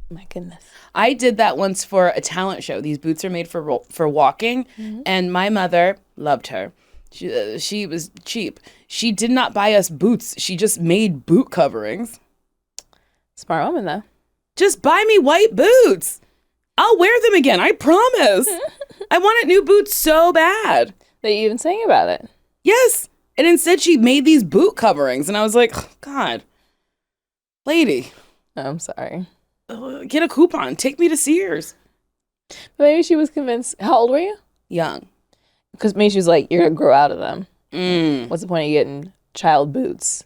My goodness. I did that once for a talent show. These boots are made for walking, and my mother loved her. She was cheap. She did not buy us boots. She just made boot coverings. Smart woman, though. Just buy me white boots. I'll wear them again. I promise. I wanted new boots so bad. That you even sang about it. Yes. And instead she made these boot coverings. And I was like, oh, God, lady. Oh, I'm sorry. Get a coupon. Take me to Sears. But maybe she was convinced. How old were you? Young. Because maybe she was like, you're going to grow out of them. Mm. What's the point of getting child boots?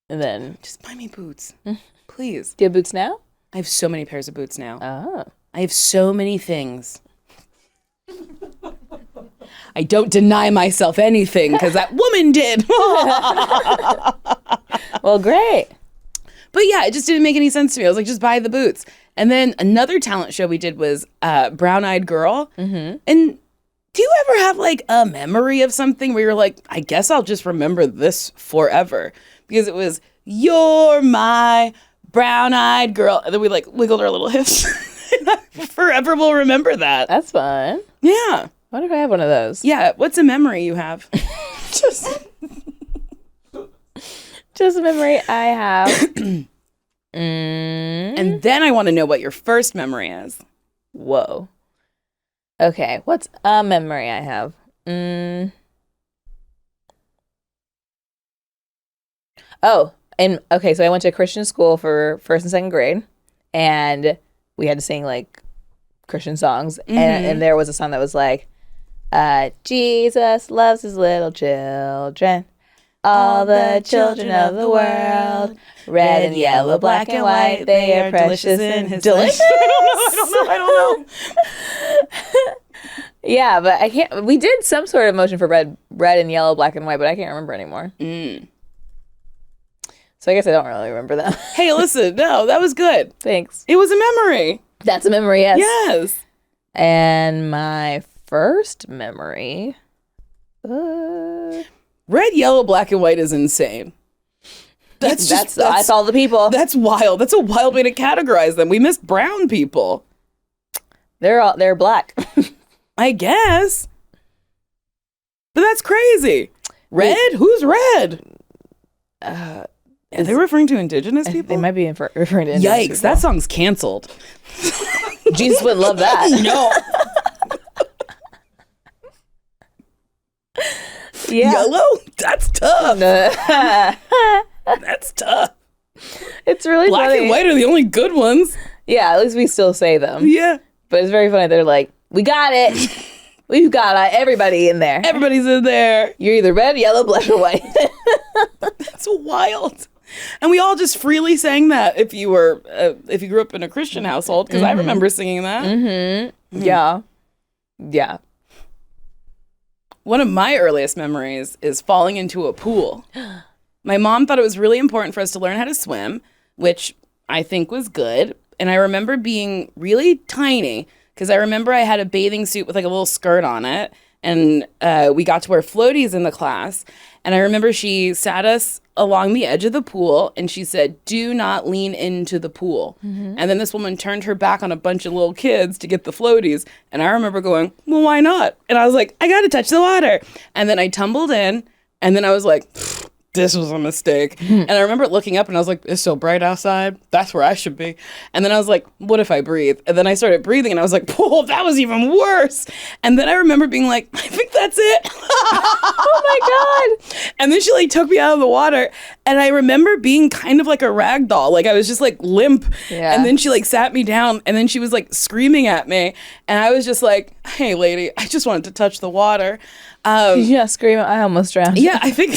And then. Just buy me boots. Please. Do you have boots now? I have so many pairs of boots now. Oh. I have so many things. I don't deny myself anything because that woman did. Well, great. But yeah, it just didn't make any sense to me. I was like, just buy the boots. And then another talent show we did was Brown Eyed Girl. Mm-hmm. And do you ever have like a memory of something where you're like, I guess I'll just remember this forever? Because it was, you're my brown-eyed girl. And then we like wiggled our little hips. Forever will remember that. That's fun. Yeah. I wonder if I have one of those. Yeah. What's a memory you have? Just a memory I have. And then I want to know what your first memory is. Whoa. Okay, what's a memory I have? Oh, and okay, so I went to a Christian school for first and second grade, and we had to sing like Christian songs, and there was a song that was like, Jesus loves his little children, all the children of the world, red and yellow, black and white, they are precious in his delicious. I don't know. Yeah, but I can't. We did some sort of motion for red and yellow, black and white, but I can't remember anymore. So I guess I don't really remember that. Hey, listen, no, that was good. Thanks. It was a memory. That's a memory, yes. Yes. And my first memory, red, yellow, black, and white is insane. That's all the people. That's wild. That's a wild way to categorize them. We missed brown people. They're black. I guess. But that's crazy. Red? Who's red? Are they referring to indigenous people? They might be referring to indigenous Yikes, people. that song's canceled. Jesus wouldn't love that. No. Yeah. Yellow? That's tough. That's tough. It's really Black funny. and white are the only good ones. Yeah, at least we still say them. Yeah. But it's very funny. They're like, we got it. We've got everybody in there. Everybody's in there. You're either red, yellow, black, or white. That's wild. And we all just freely sang that if you grew up in a Christian household, because I remember singing that. Yeah. Yeah. One of my earliest memories is falling into a pool. My mom thought it was really important for us to learn how to swim, which I think was good. And I remember being really tiny because I remember I had a bathing suit with like a little skirt on it. And we got to wear floaties in the class. And I remember she sat us along the edge of the pool and she said, do not lean into the pool. And then this woman turned her back on a bunch of little kids to get the floaties. And I remember going, well, why not? And I was like, I got to touch the water. And then I tumbled in and then I was like, this was a mistake. And I remember looking up and I was like, it's so bright outside. That's where I should be. And then I was like, what if I breathe? And then I started breathing and I was like, whoa, that was even worse. And then I remember being like, I think that's it. Oh my God. And then she like took me out of the water. And I remember being kind of like a rag doll. Like I was just like limp. Yeah. And then she like sat me down and then she was like screaming at me. And I was just like, hey lady, I just wanted to touch the water. Did you not scream? I almost drowned. Yeah, I think,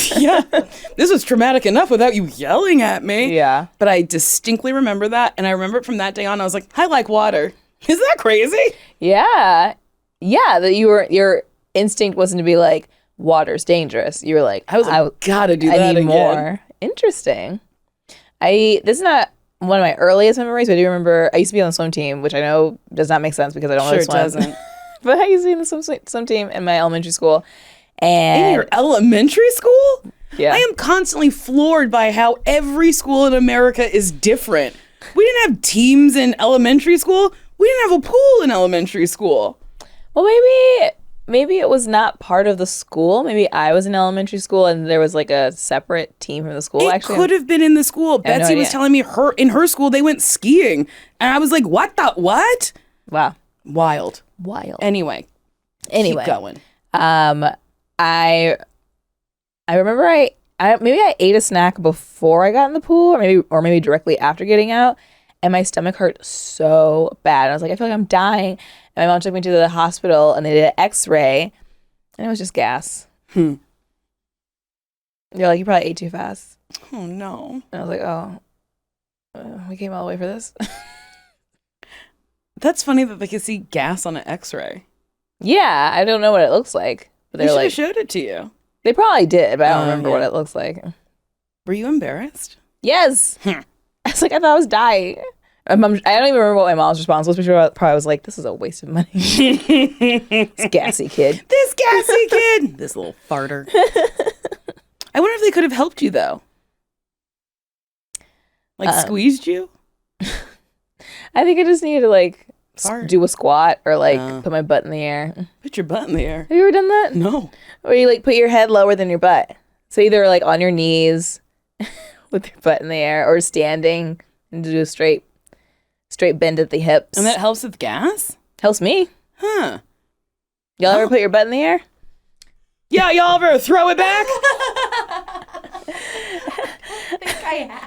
this was traumatic enough without you yelling at me. Yeah. But I distinctly remember that. And I remember from that day on, I was like, I like water. Isn't that crazy? Yeah. Yeah, that your instinct wasn't to be like, water's dangerous. You were like, I gotta do that I need again. more. Interesting. This is not one of my earliest memories, but I do remember I used to be on the swim team, which I know does not make sense because I don't really swim. Doesn't. But I used to be in the swim team in my elementary school. And In your elementary school? Yeah. I am constantly floored by how every school in America is different. We didn't have teams in elementary school. We didn't have a pool in elementary school. Well, maybe it was not part of the school. Maybe I was in elementary school and there was like a separate team from the school. It could have been in the school. I have no Betsy was idea. telling me in her school they went skiing. And I was like, what? Wow. Wild. Anyway. Keep going. I remember I maybe I ate a snack before I got in the pool, or maybe directly after getting out, and my stomach hurt so bad. I was like, I feel like I'm dying. And my mom took me to the hospital, and they did an X-ray, and it was just gas. They're like, you probably ate too fast. Oh no. And I was like, oh, we came all the way for this. That's funny that they could see gas on an X-ray. Yeah, I don't know what it looks like, but They they're should like, have showed it to you. they probably did, but I don't remember what yeah. it looks like. Were you embarrassed? Yes. I was like, I thought I was dying. My mom, I don't even remember what my mom's response was, but she probably was like, this is a waste of money. This gassy kid. This gassy kid. This little farter. I wonder if they could have helped you, though. Like, squeezed you? I think I just needed to, like, Fart. do a squat or, like, put my butt in the air. Put your butt in the air. Have you ever done that? No. Or you, like, put your head lower than your butt. So either, like, on your knees with your butt in the air or standing and do a straight bend at the hips. And that helps with gas? Helps me. Huh. Y'all ever put your butt in the air? Yeah, y'all ever throw it back?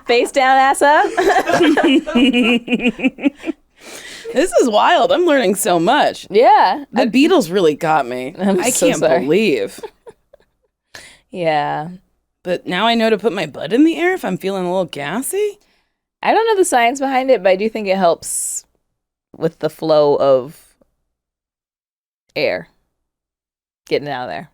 Face down, ass up. This is wild. I'm learning so much. Yeah. The Beatles really got me. I so can't sorry. believe. Yeah. But now I know to put my butt in the air if I'm feeling a little gassy. I don't know the science behind it, but I do think it helps with the flow of air getting out of there.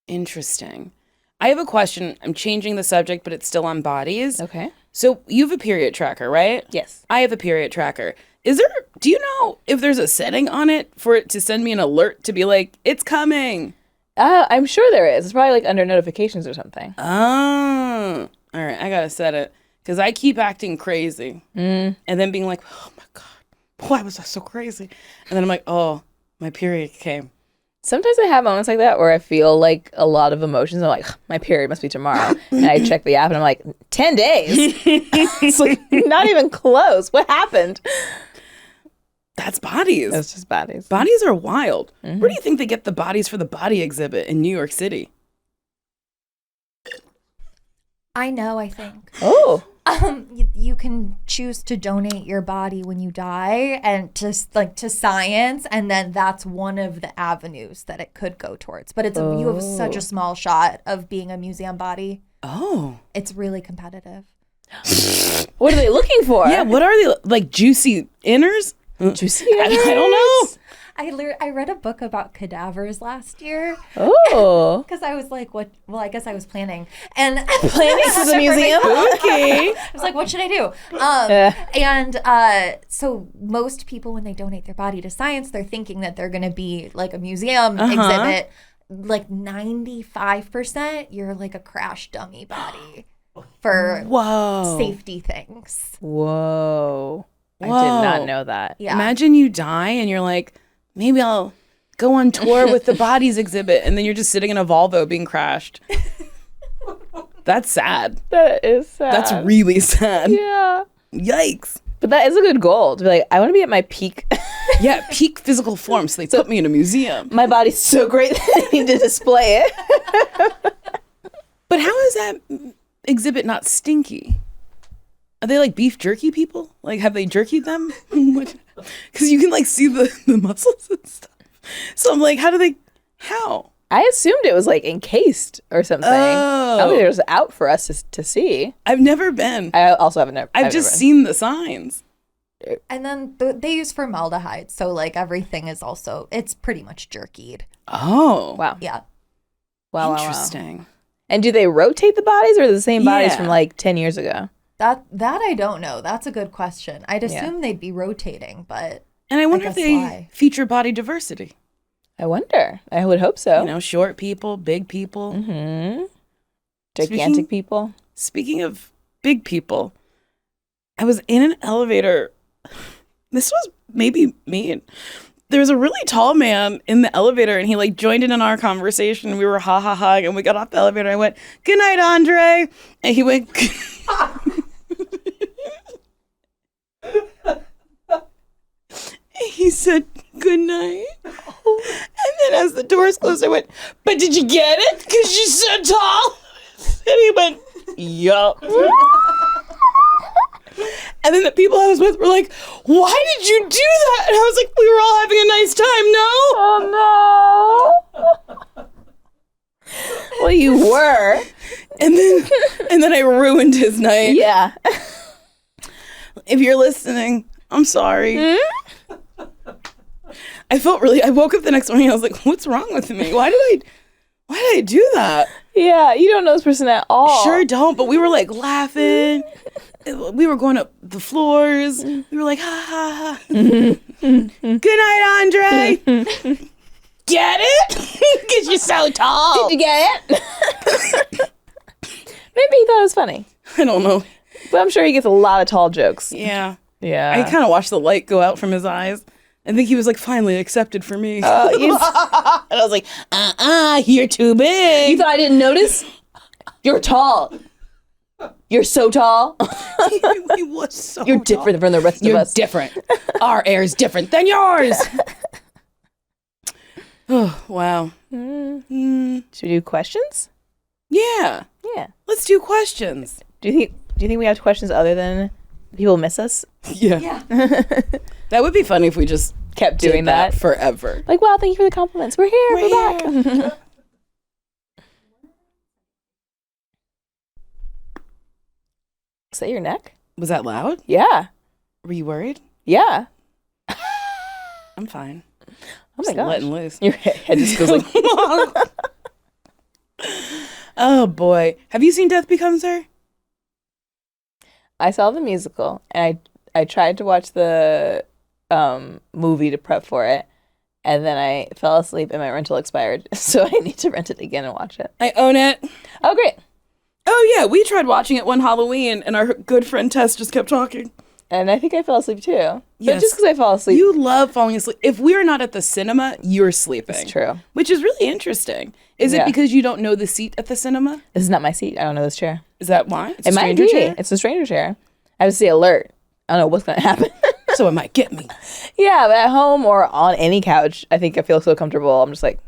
Interesting. I have a question. I'm changing the subject, but it's still on bodies. Okay. So you have a period tracker, right? Yes. I have a period tracker. Do you know if there's a setting on it for it to send me an alert to be like, it's coming? I'm sure there is. It's probably like under notifications or something. Oh. All right. I got to set it. Because I keep acting crazy. And then being like, oh my God, why was I so crazy? And then I'm like, oh, my period came. Sometimes I have moments like that where I feel like a lot of emotions. I'm like, my period must be tomorrow. And I check the app and I'm like, 10 days? It's like not even close. What happened? That's bodies. It's just bodies. Bodies are wild. Where do you think they get the bodies for the body exhibit in New York City? I know, I think. Oh. You can choose to donate your body when you die and to science, and then that's one of the avenues that it could go towards. But you have such a small shot of being a museum body. Oh. It's really competitive. What are they looking for? Yeah, what are they, like juicy inners? Juicy. I don't know. I read a book about cadavers last year Oh. because I was like, what? Well, I guess I was planning and Planning for the museum? Okay. I was like, what should I do? So most people, when they donate their body to science, they're thinking that they're going to be like a museum exhibit. Like 95%, you're like a crash dummy body for safety things. Whoa. I did Whoa. not know that. Yeah. Imagine you die and you're like, maybe I'll go on tour with the bodies exhibit. And then you're just sitting in a Volvo being crashed. That's sad. That is sad. That's really sad. Yeah. Yikes. But that is a good goal to be like, I want to be at my peak. Yeah, peak physical form. So they put me in a museum. My body's so great that I need to display it. But how is that exhibit not stinky? Are they like beef jerky people? Like, have they jerkied them? Because you can like see the muscles and stuff. So I'm like, how? I assumed it was like encased or something. I don't think it was out for us to see. I've never been. I also haven't. I've just seen the signs. And then they use formaldehyde, so like everything is also, it's pretty much jerkied. Oh. Wow. Yeah. Wow. Interesting. Wow. And do they rotate the bodies, or are they the same bodies Yeah. from like 10 years ago? That I don't know. That's a good question. I'd assume they'd be rotating, but And I wonder if guess they why. feature body diversity. I wonder. I would hope so. You know, short people, big people. Mm-hmm. Gigantic people. Speaking of big people, I was in an elevator. This was maybe mean. There was a really tall man in the elevator, and he like joined in on our conversation. We were ha ha ha, and we got off the elevator. I went, "Good night, Andre," and he went. He said, "Good night." And then as the doors closed, I went, "But did you get it? Because you're so tall." And he went, "Yup." And then the people I was with were like, "Why did you do that?" And I was like, "We were all having a nice time, no?" Oh no. Well, you were. And then I ruined his night. Yeah. If you're listening, I'm sorry. I woke up the next morning, I was like, "What's wrong with me? Why did I do that?" Yeah, you don't know this person at all. Sure don't, but we were like laughing. We were going up the floors. We were like, ha ha ha. Good night, Andre. Get it? Because you're so tall. Did you get it? Maybe he thought it was funny. I don't know. But I'm sure he gets a lot of tall jokes. Yeah. Yeah. I kind of watched the light go out from his eyes. I think he was like finally accepted for me. And I was like, you're too big. You thought I didn't notice? You're tall. You're so tall. He was so You're different from the rest of us. You're different. Our air is different than yours. Oh, wow. Should we do questions? Yeah. Yeah. Let's do questions. Do you think we have questions other than people miss us? Yeah. That would be funny if we just Kept did doing that that. forever. Like, wow, thank you for the compliments. We're here. We're back. Is that your neck? Was that loud? Yeah. Were you worried? Yeah. I'm fine. Oh my Just gosh. letting loose. Your head just goes like, Oh boy. Have you seen Death Becomes Her? I saw the musical and I tried to watch the movie to prep for it, and then I fell asleep and my rental expired, so I need to rent it again and watch it. I own it. Oh, great. Oh yeah, we tried watching it one Halloween and our good friend Tess just kept talking. And I think I fell asleep too. But Yes. just because I fall asleep. You love falling asleep. If we are not at the cinema, you're sleeping. It's true. Which is really interesting. Is it Yeah. because you don't know the seat at the cinema? This is not my seat. I don't know this chair. Is that why? It's a It might stranger be. chair? It's a stranger chair. I have to stay alert. I don't know what's going to happen. So it might get me. Yeah, but at home or on any couch, I think I feel so comfortable. I'm just like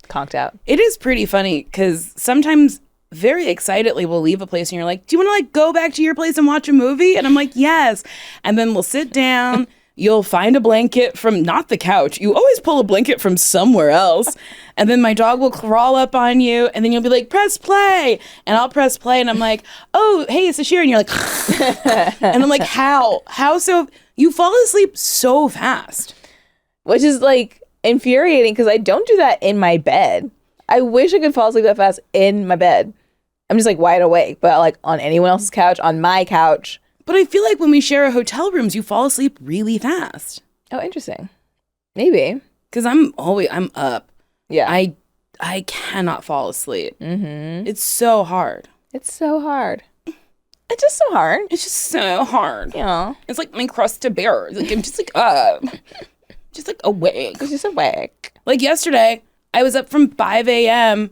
conked out. It is pretty funny because sometimes very excitedly we'll leave a place and you're like, "Do you want to like go back to your place and watch a movie?" And I'm like, "Yes." And then we'll sit down. You'll find a blanket from not the couch. You always pull a blanket from somewhere else. And then my dog will crawl up on you. And then you'll be like, "Press play." And I'll press play. And I'm like, "Oh, hey, it's Sasheer." And you're like, and I'm like, how? How so? You fall asleep so fast. Which is like infuriating because I don't do that in my bed. I wish I could fall asleep that fast in my bed. I'm just like wide awake, but like on anyone else's couch, on my couch. But I feel like when we share a hotel rooms, you fall asleep really fast. Oh, interesting. Maybe. Because I'm up. Yeah. I cannot fall asleep. Mm-hmm. It's so hard. It's so hard. It's just so hard. It's just so hard. Yeah. It's like my crust to bear. Like I'm just like just like awake. It's just awake. Like yesterday, I was up from 5 a.m.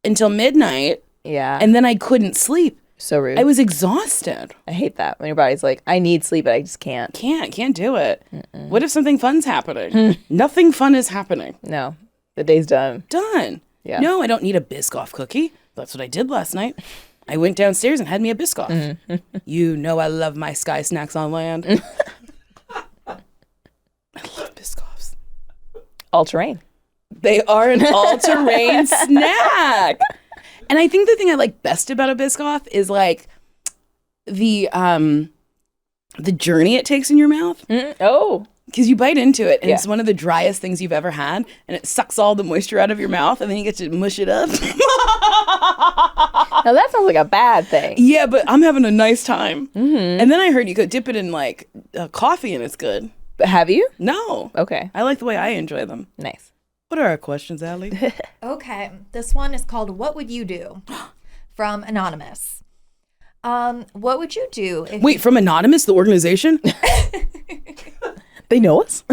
until midnight, Yeah. and then I couldn't sleep. so rude. I was exhausted. I hate that when your body's like, I need sleep, but I just can't. Can't do it. What if something fun's happening? Nothing fun is happening. No. The day's done. Done. Yeah. No, I don't need a Biscoff cookie. That's what I did last night. I went downstairs and had me a Biscoff. You know I love my Sky Snacks on land. I love Biscoffs. All terrain. They are an all-terrain snack. And I think the thing I like best about a Biscoff is like the journey it takes in your mouth. Oh. Because you bite into it, and it's one of the driest things you've ever had, and it sucks all the moisture out of your mouth, and then you get to mush it up. Now that sounds like a bad thing. Yeah, but I'm having a nice time. And then I heard you could dip it in like coffee, and it's good. But have you? No. Okay. I like the way I enjoy them. Nice. What are our questions, Allie? Okay, this one is called "What Would You Do?" from Anonymous. What would you do if Wait, from Anonymous, the organization? They know us?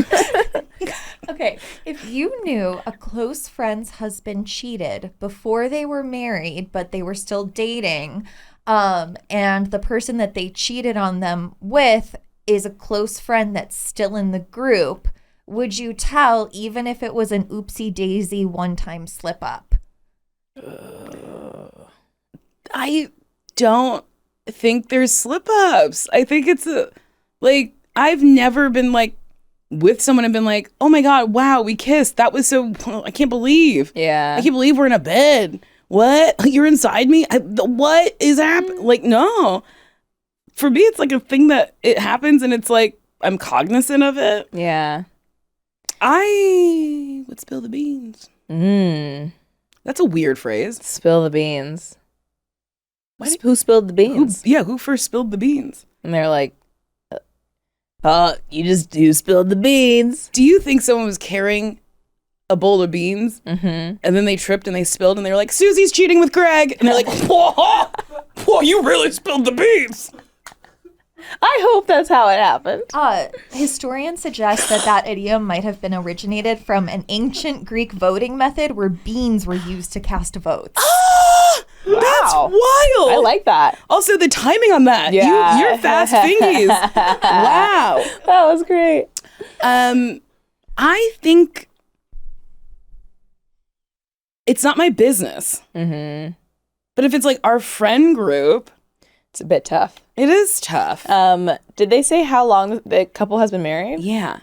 Okay, if you knew a close friend's husband cheated before they were married, but they were still dating, and the person that they cheated on them with is a close friend that's still in the group, would you tell even if it was an oopsie daisy one-time slip up? I don't think there's slip ups. I think it's I've never been like with someone and been like, oh my God, wow, we kissed. That was so, I can't believe. Yeah. I can't believe we're in a bed. What? You're inside me? What is happening? Like, no. For me, it's like a thing that it happens and it's like, I'm cognizant of it. Yeah. I would spill the beans. That's a weird phrase. Spill the beans. Who spilled the beans? Who first spilled the beans? And they're like, you spilled the beans. Do you think someone was carrying a bowl of beans and then they tripped and they spilled and they were like, Susie's cheating with Greg? And they're like, whoa, you really spilled the beans. I hope that's how it happened. Historians suggest that idiom might have been originated from an ancient Greek voting method where beans were used to cast votes. Wow. That's wild. I like that. Also, the timing on that. Yeah. You're fast fingies. Wow. That was great. I think it's not my business. But if it's like our friend group, it's a bit tough. It is tough. Did they say how long the couple has been married? Yeah.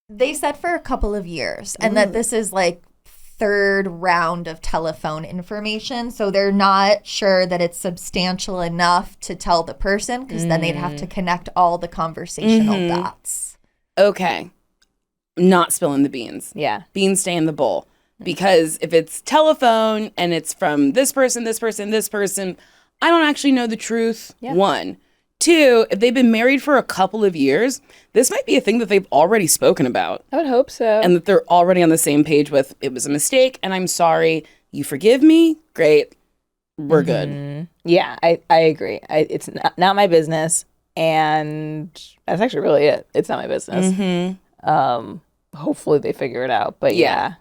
They said for a couple of years, and that this is like third round of telephone information, so they're not sure that it's substantial enough to tell the person, because then they'd have to connect all the conversational dots. Okay. Not spilling the beans. Yeah. Beans stay in the bowl. Because if it's telephone and it's from this person, this person, this person, I don't actually know the truth. Yeah. 1. 2, if they've been married for a couple of years, this might be a thing that they've already spoken about. I would hope so. And that they're already on the same page with, it was a mistake and I'm sorry. You forgive me? Great. We're good. Yeah, I agree. It's not my business. And that's actually really it. It's not my business. Hopefully they figure it out. But yeah.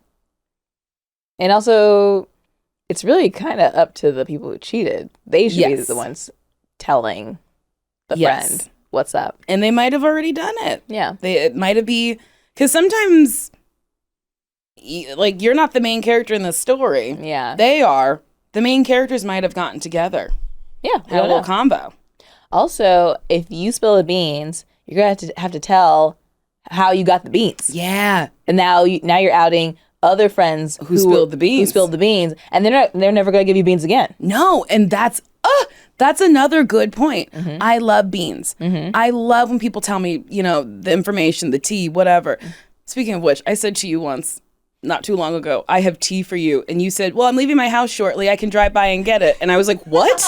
And also, it's really kind of up to the people who cheated. They should be the ones telling the friend what's up. And they might have already done it. Yeah. It might have been, because sometimes, like, you're not the main character in the story. Yeah. They are. The main characters might have gotten together. Yeah. Had a little combo. Also, if you spill the beans, you're going to have to tell how you got the beans. Yeah. And now you're outing other friends who spilled the beans. And they're never going to give you beans again. No, and that's another good point. I love beans. I love when people tell me, the information, the tea, whatever. Speaking of which, I said to you once, not too long ago, I have tea for you. And you said, well, I'm leaving my house shortly. I can drive by and get it. And I was like, what?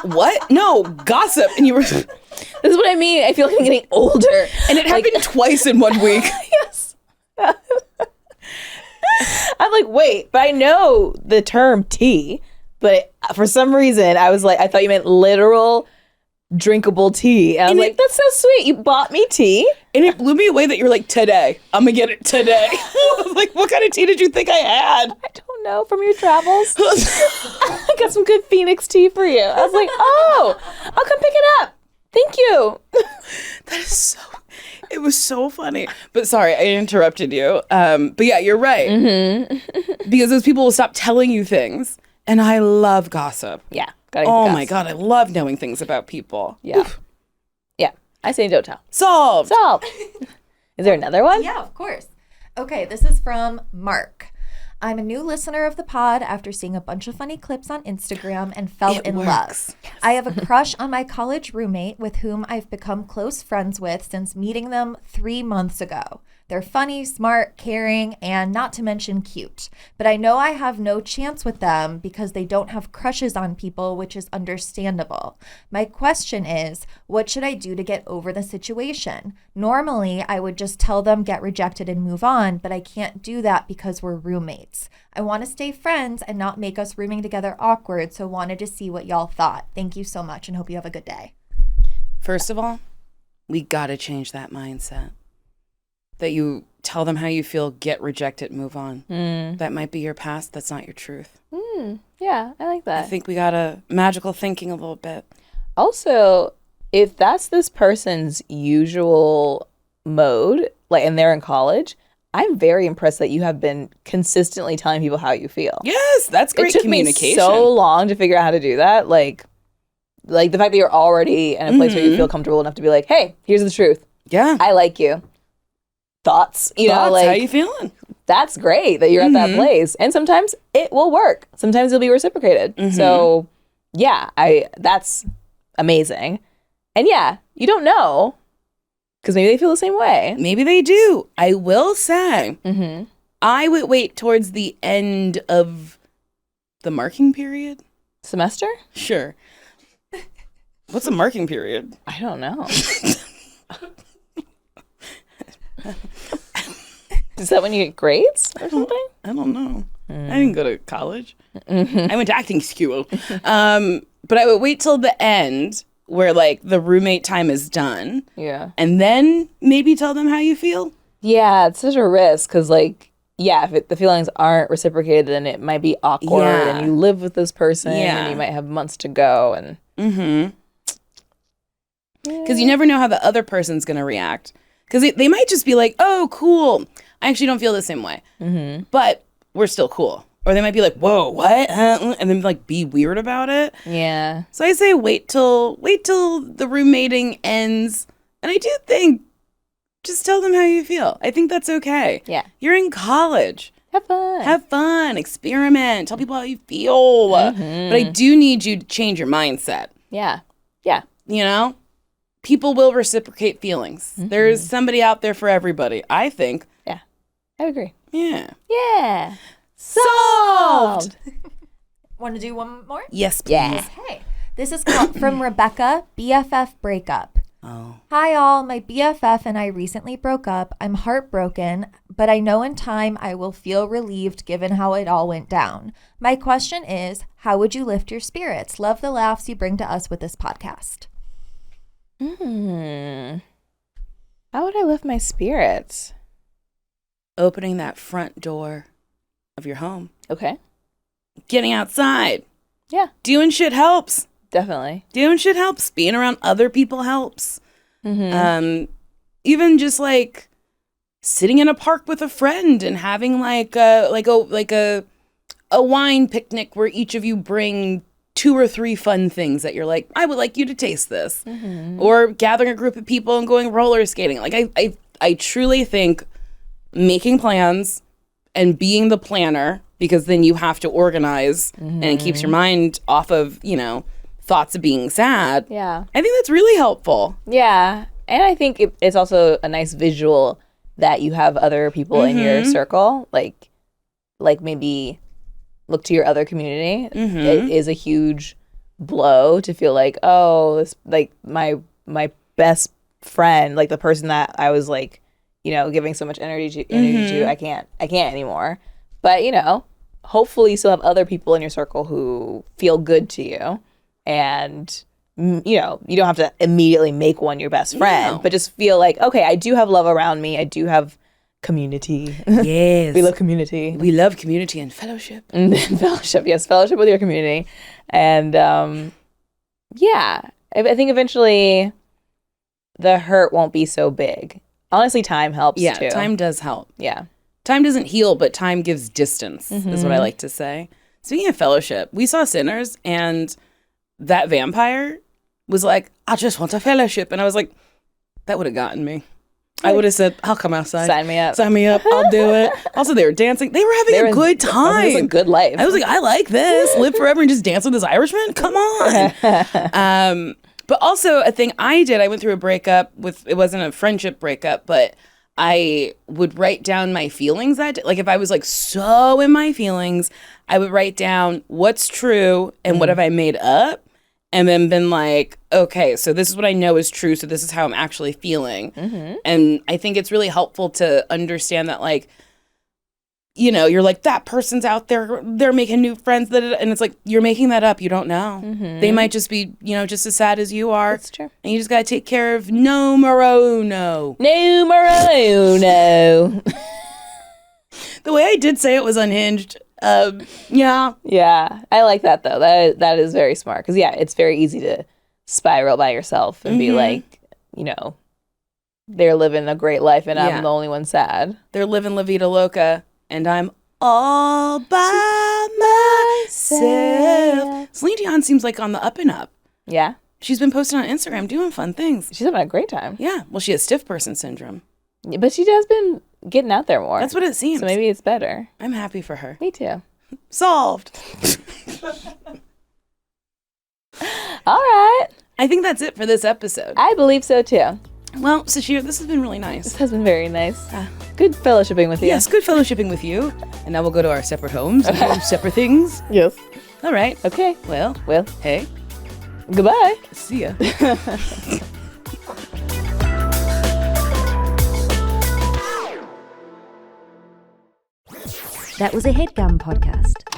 What? No, gossip. And you were... This is what I mean. I feel like I'm getting older. And it happened twice in 1 week. Yes. I'm like, wait, but I know the term tea, but for some reason I was like, I thought you meant literal drinkable tea. And I was like, that's so sweet. You bought me tea. And it blew me away that you're like, today. I'm going to get it today. I was like, what kind of tea did you think I had? I don't know, from your travels. I got some good Phoenix tea for you. I was like, oh, I'll come pick it up. Thank you. That is it was so funny. But sorry, I interrupted you. But yeah, you're right. Because those people will stop telling you things. And I love gossip. Yeah. Oh my God, I love knowing things about people. Yeah. Oof. Yeah. I say don't tell. Solved. Is there another one? Yeah, of course. Okay, this is from Mark. I'm a new listener of the pod after seeing a bunch of funny clips on Instagram and fell in love. I have a crush on my college roommate with whom I've become close friends with since meeting them 3 months ago. They're funny, smart, caring, and not to mention cute. But I know I have no chance with them because they don't have crushes on people, which is understandable. My question is, what should I do to get over the situation? Normally, I would just tell them get rejected and move on, but I can't do that because we're roommates. I want to stay friends and not make us rooming together awkward, so wanted to see what y'all thought. Thank you so much and hope you have a good day. First of all, we got to change that mindset. That you tell them how you feel, get rejected, move on. That might be your past. That's not your truth. Yeah, I like that. I think we got to magical thinking a little bit. Also, if that's this person's usual mode, like, and they're in college, I'm very impressed that you have been consistently telling people how you feel. Yes, that's great communication. It took me so long to figure out how to do that. Like the fact that you're already in a place where you feel comfortable enough to be like, hey, here's the truth. Yeah. I like you. Thoughts, know, like, how you feeling? That's great that you're at that place. And sometimes it will work. Sometimes it'll be reciprocated. So yeah, that's amazing. And yeah, you don't know because maybe they feel the same way. Maybe they do. I will say, I would wait towards the end of the marking period. Semester? Sure. What's a marking period? I don't know. Is that when you get grades or something? I don't know. I didn't go to college. I went to acting school. But I would wait till the end where like the roommate time is done. Yeah. And then maybe tell them how you feel. Yeah, it's such a risk because like, yeah, if the feelings aren't reciprocated, then it might be awkward and you live with this person and you might have months to go. And Because you never know how the other person's going to react. Because they might just be like, oh, cool. I actually don't feel the same way. But we're still cool. Or they might be like, whoa, what? And then like be weird about it. Yeah. So I say wait till the roommating ends. And I do think just tell them how you feel. I think that's okay. Yeah. You're in college. Have fun. Have fun. Experiment. Tell people how you feel. But I do need you to change your mindset. Yeah. Yeah. You know? People will reciprocate feelings. There's somebody out there for everybody, I think. Yeah. I agree. Yeah. Yeah. Solved! Want to do one more? Yes, please. Yeah. Okay. This is from Rebecca, BFF breakup. Oh. Hi all, my BFF and I recently broke up. I'm heartbroken, but I know in time I will feel relieved given how it all went down. My question is, how would you lift your spirits? Love the laughs you bring to us with this podcast. How would I lift my spirits? Opening that front door of your home. Okay. Getting outside. Yeah. Doing shit helps. Definitely. Doing shit helps. Being around other people helps. Even just like sitting in a park with a friend and having like a wine picnic where each of you bring 2 or 3 fun things that you're like, I would like you to taste this. Or gathering a group of people and going roller skating. Like I truly think making plans and being the planner, because then you have to organize and it keeps your mind off of, thoughts of being sad. Yeah. I think that's really helpful. Yeah. And I think it's also a nice visual that you have other people in your circle, like maybe look to your other community. It is a huge blow to feel like, oh, this, like my best friend, like the person that I was like, giving so much energy to, I can't anymore. But, hopefully you still have other people in your circle who feel good to you. And, you don't have to immediately make one your best friend, but just feel like, okay, I do have love around me. I do have community. Yes. We love community. We love community and fellowship. And fellowship, yes, fellowship with your community. And, I think eventually the hurt won't be so big. Honestly, time helps too. Yeah, time does help. Yeah. Time doesn't heal, but time gives distance, is what I like to say. Speaking of fellowship, we saw Sinners, and that vampire was like, I just want a fellowship. And I was like, that would have gotten me. I would have said, I'll come outside. Sign me up. Sign me up. I'll do it. Also, they were dancing. They were having a good time. It was a good life. I was like, I like this. Live forever and just dance with this Irishman? Come on. But also a thing I did, I went through a breakup it wasn't a friendship breakup, but I would write down my feelings that day. Like if I was like so in my feelings, I would write down what's true and what have I made up. And then been like, okay, so this is what I know is true. So this is how I'm actually feeling. Mm-hmm. And I think it's really helpful to understand that, like, you know, you're like, that person's out there, they're making new friends. And it's like, you're making that up. You don't know. Mm-hmm. They might just be, you know, just as sad as you are. That's true. And you just got to take care of numero uno. Numero uno. The way I did say it was unhinged. Yeah. Yeah. I like that, though. That is very smart. Because, yeah, it's very easy to spiral by yourself and be like, you know, they're living a great life and I'm the only one sad. They're living La Vida Loca and I'm all by myself. Celine Dion seems like on the up and up. Yeah. She's been posting on Instagram doing fun things. She's having a great time. Yeah. Well, she has stiff person syndrome. But she has been getting out there more. That's what it seems. So maybe it's better. I'm happy for her. Me too. Solved. All right. I think that's it for this episode. I believe so too. Well, Sasheer, this has been really nice. This has been very nice. Good fellowshipping with you. Yes, good fellowshipping with you. And now we'll go to our separate homes and do separate things. Yes. All right. Okay. Well, hey. Goodbye. See ya. That was a Headgum podcast.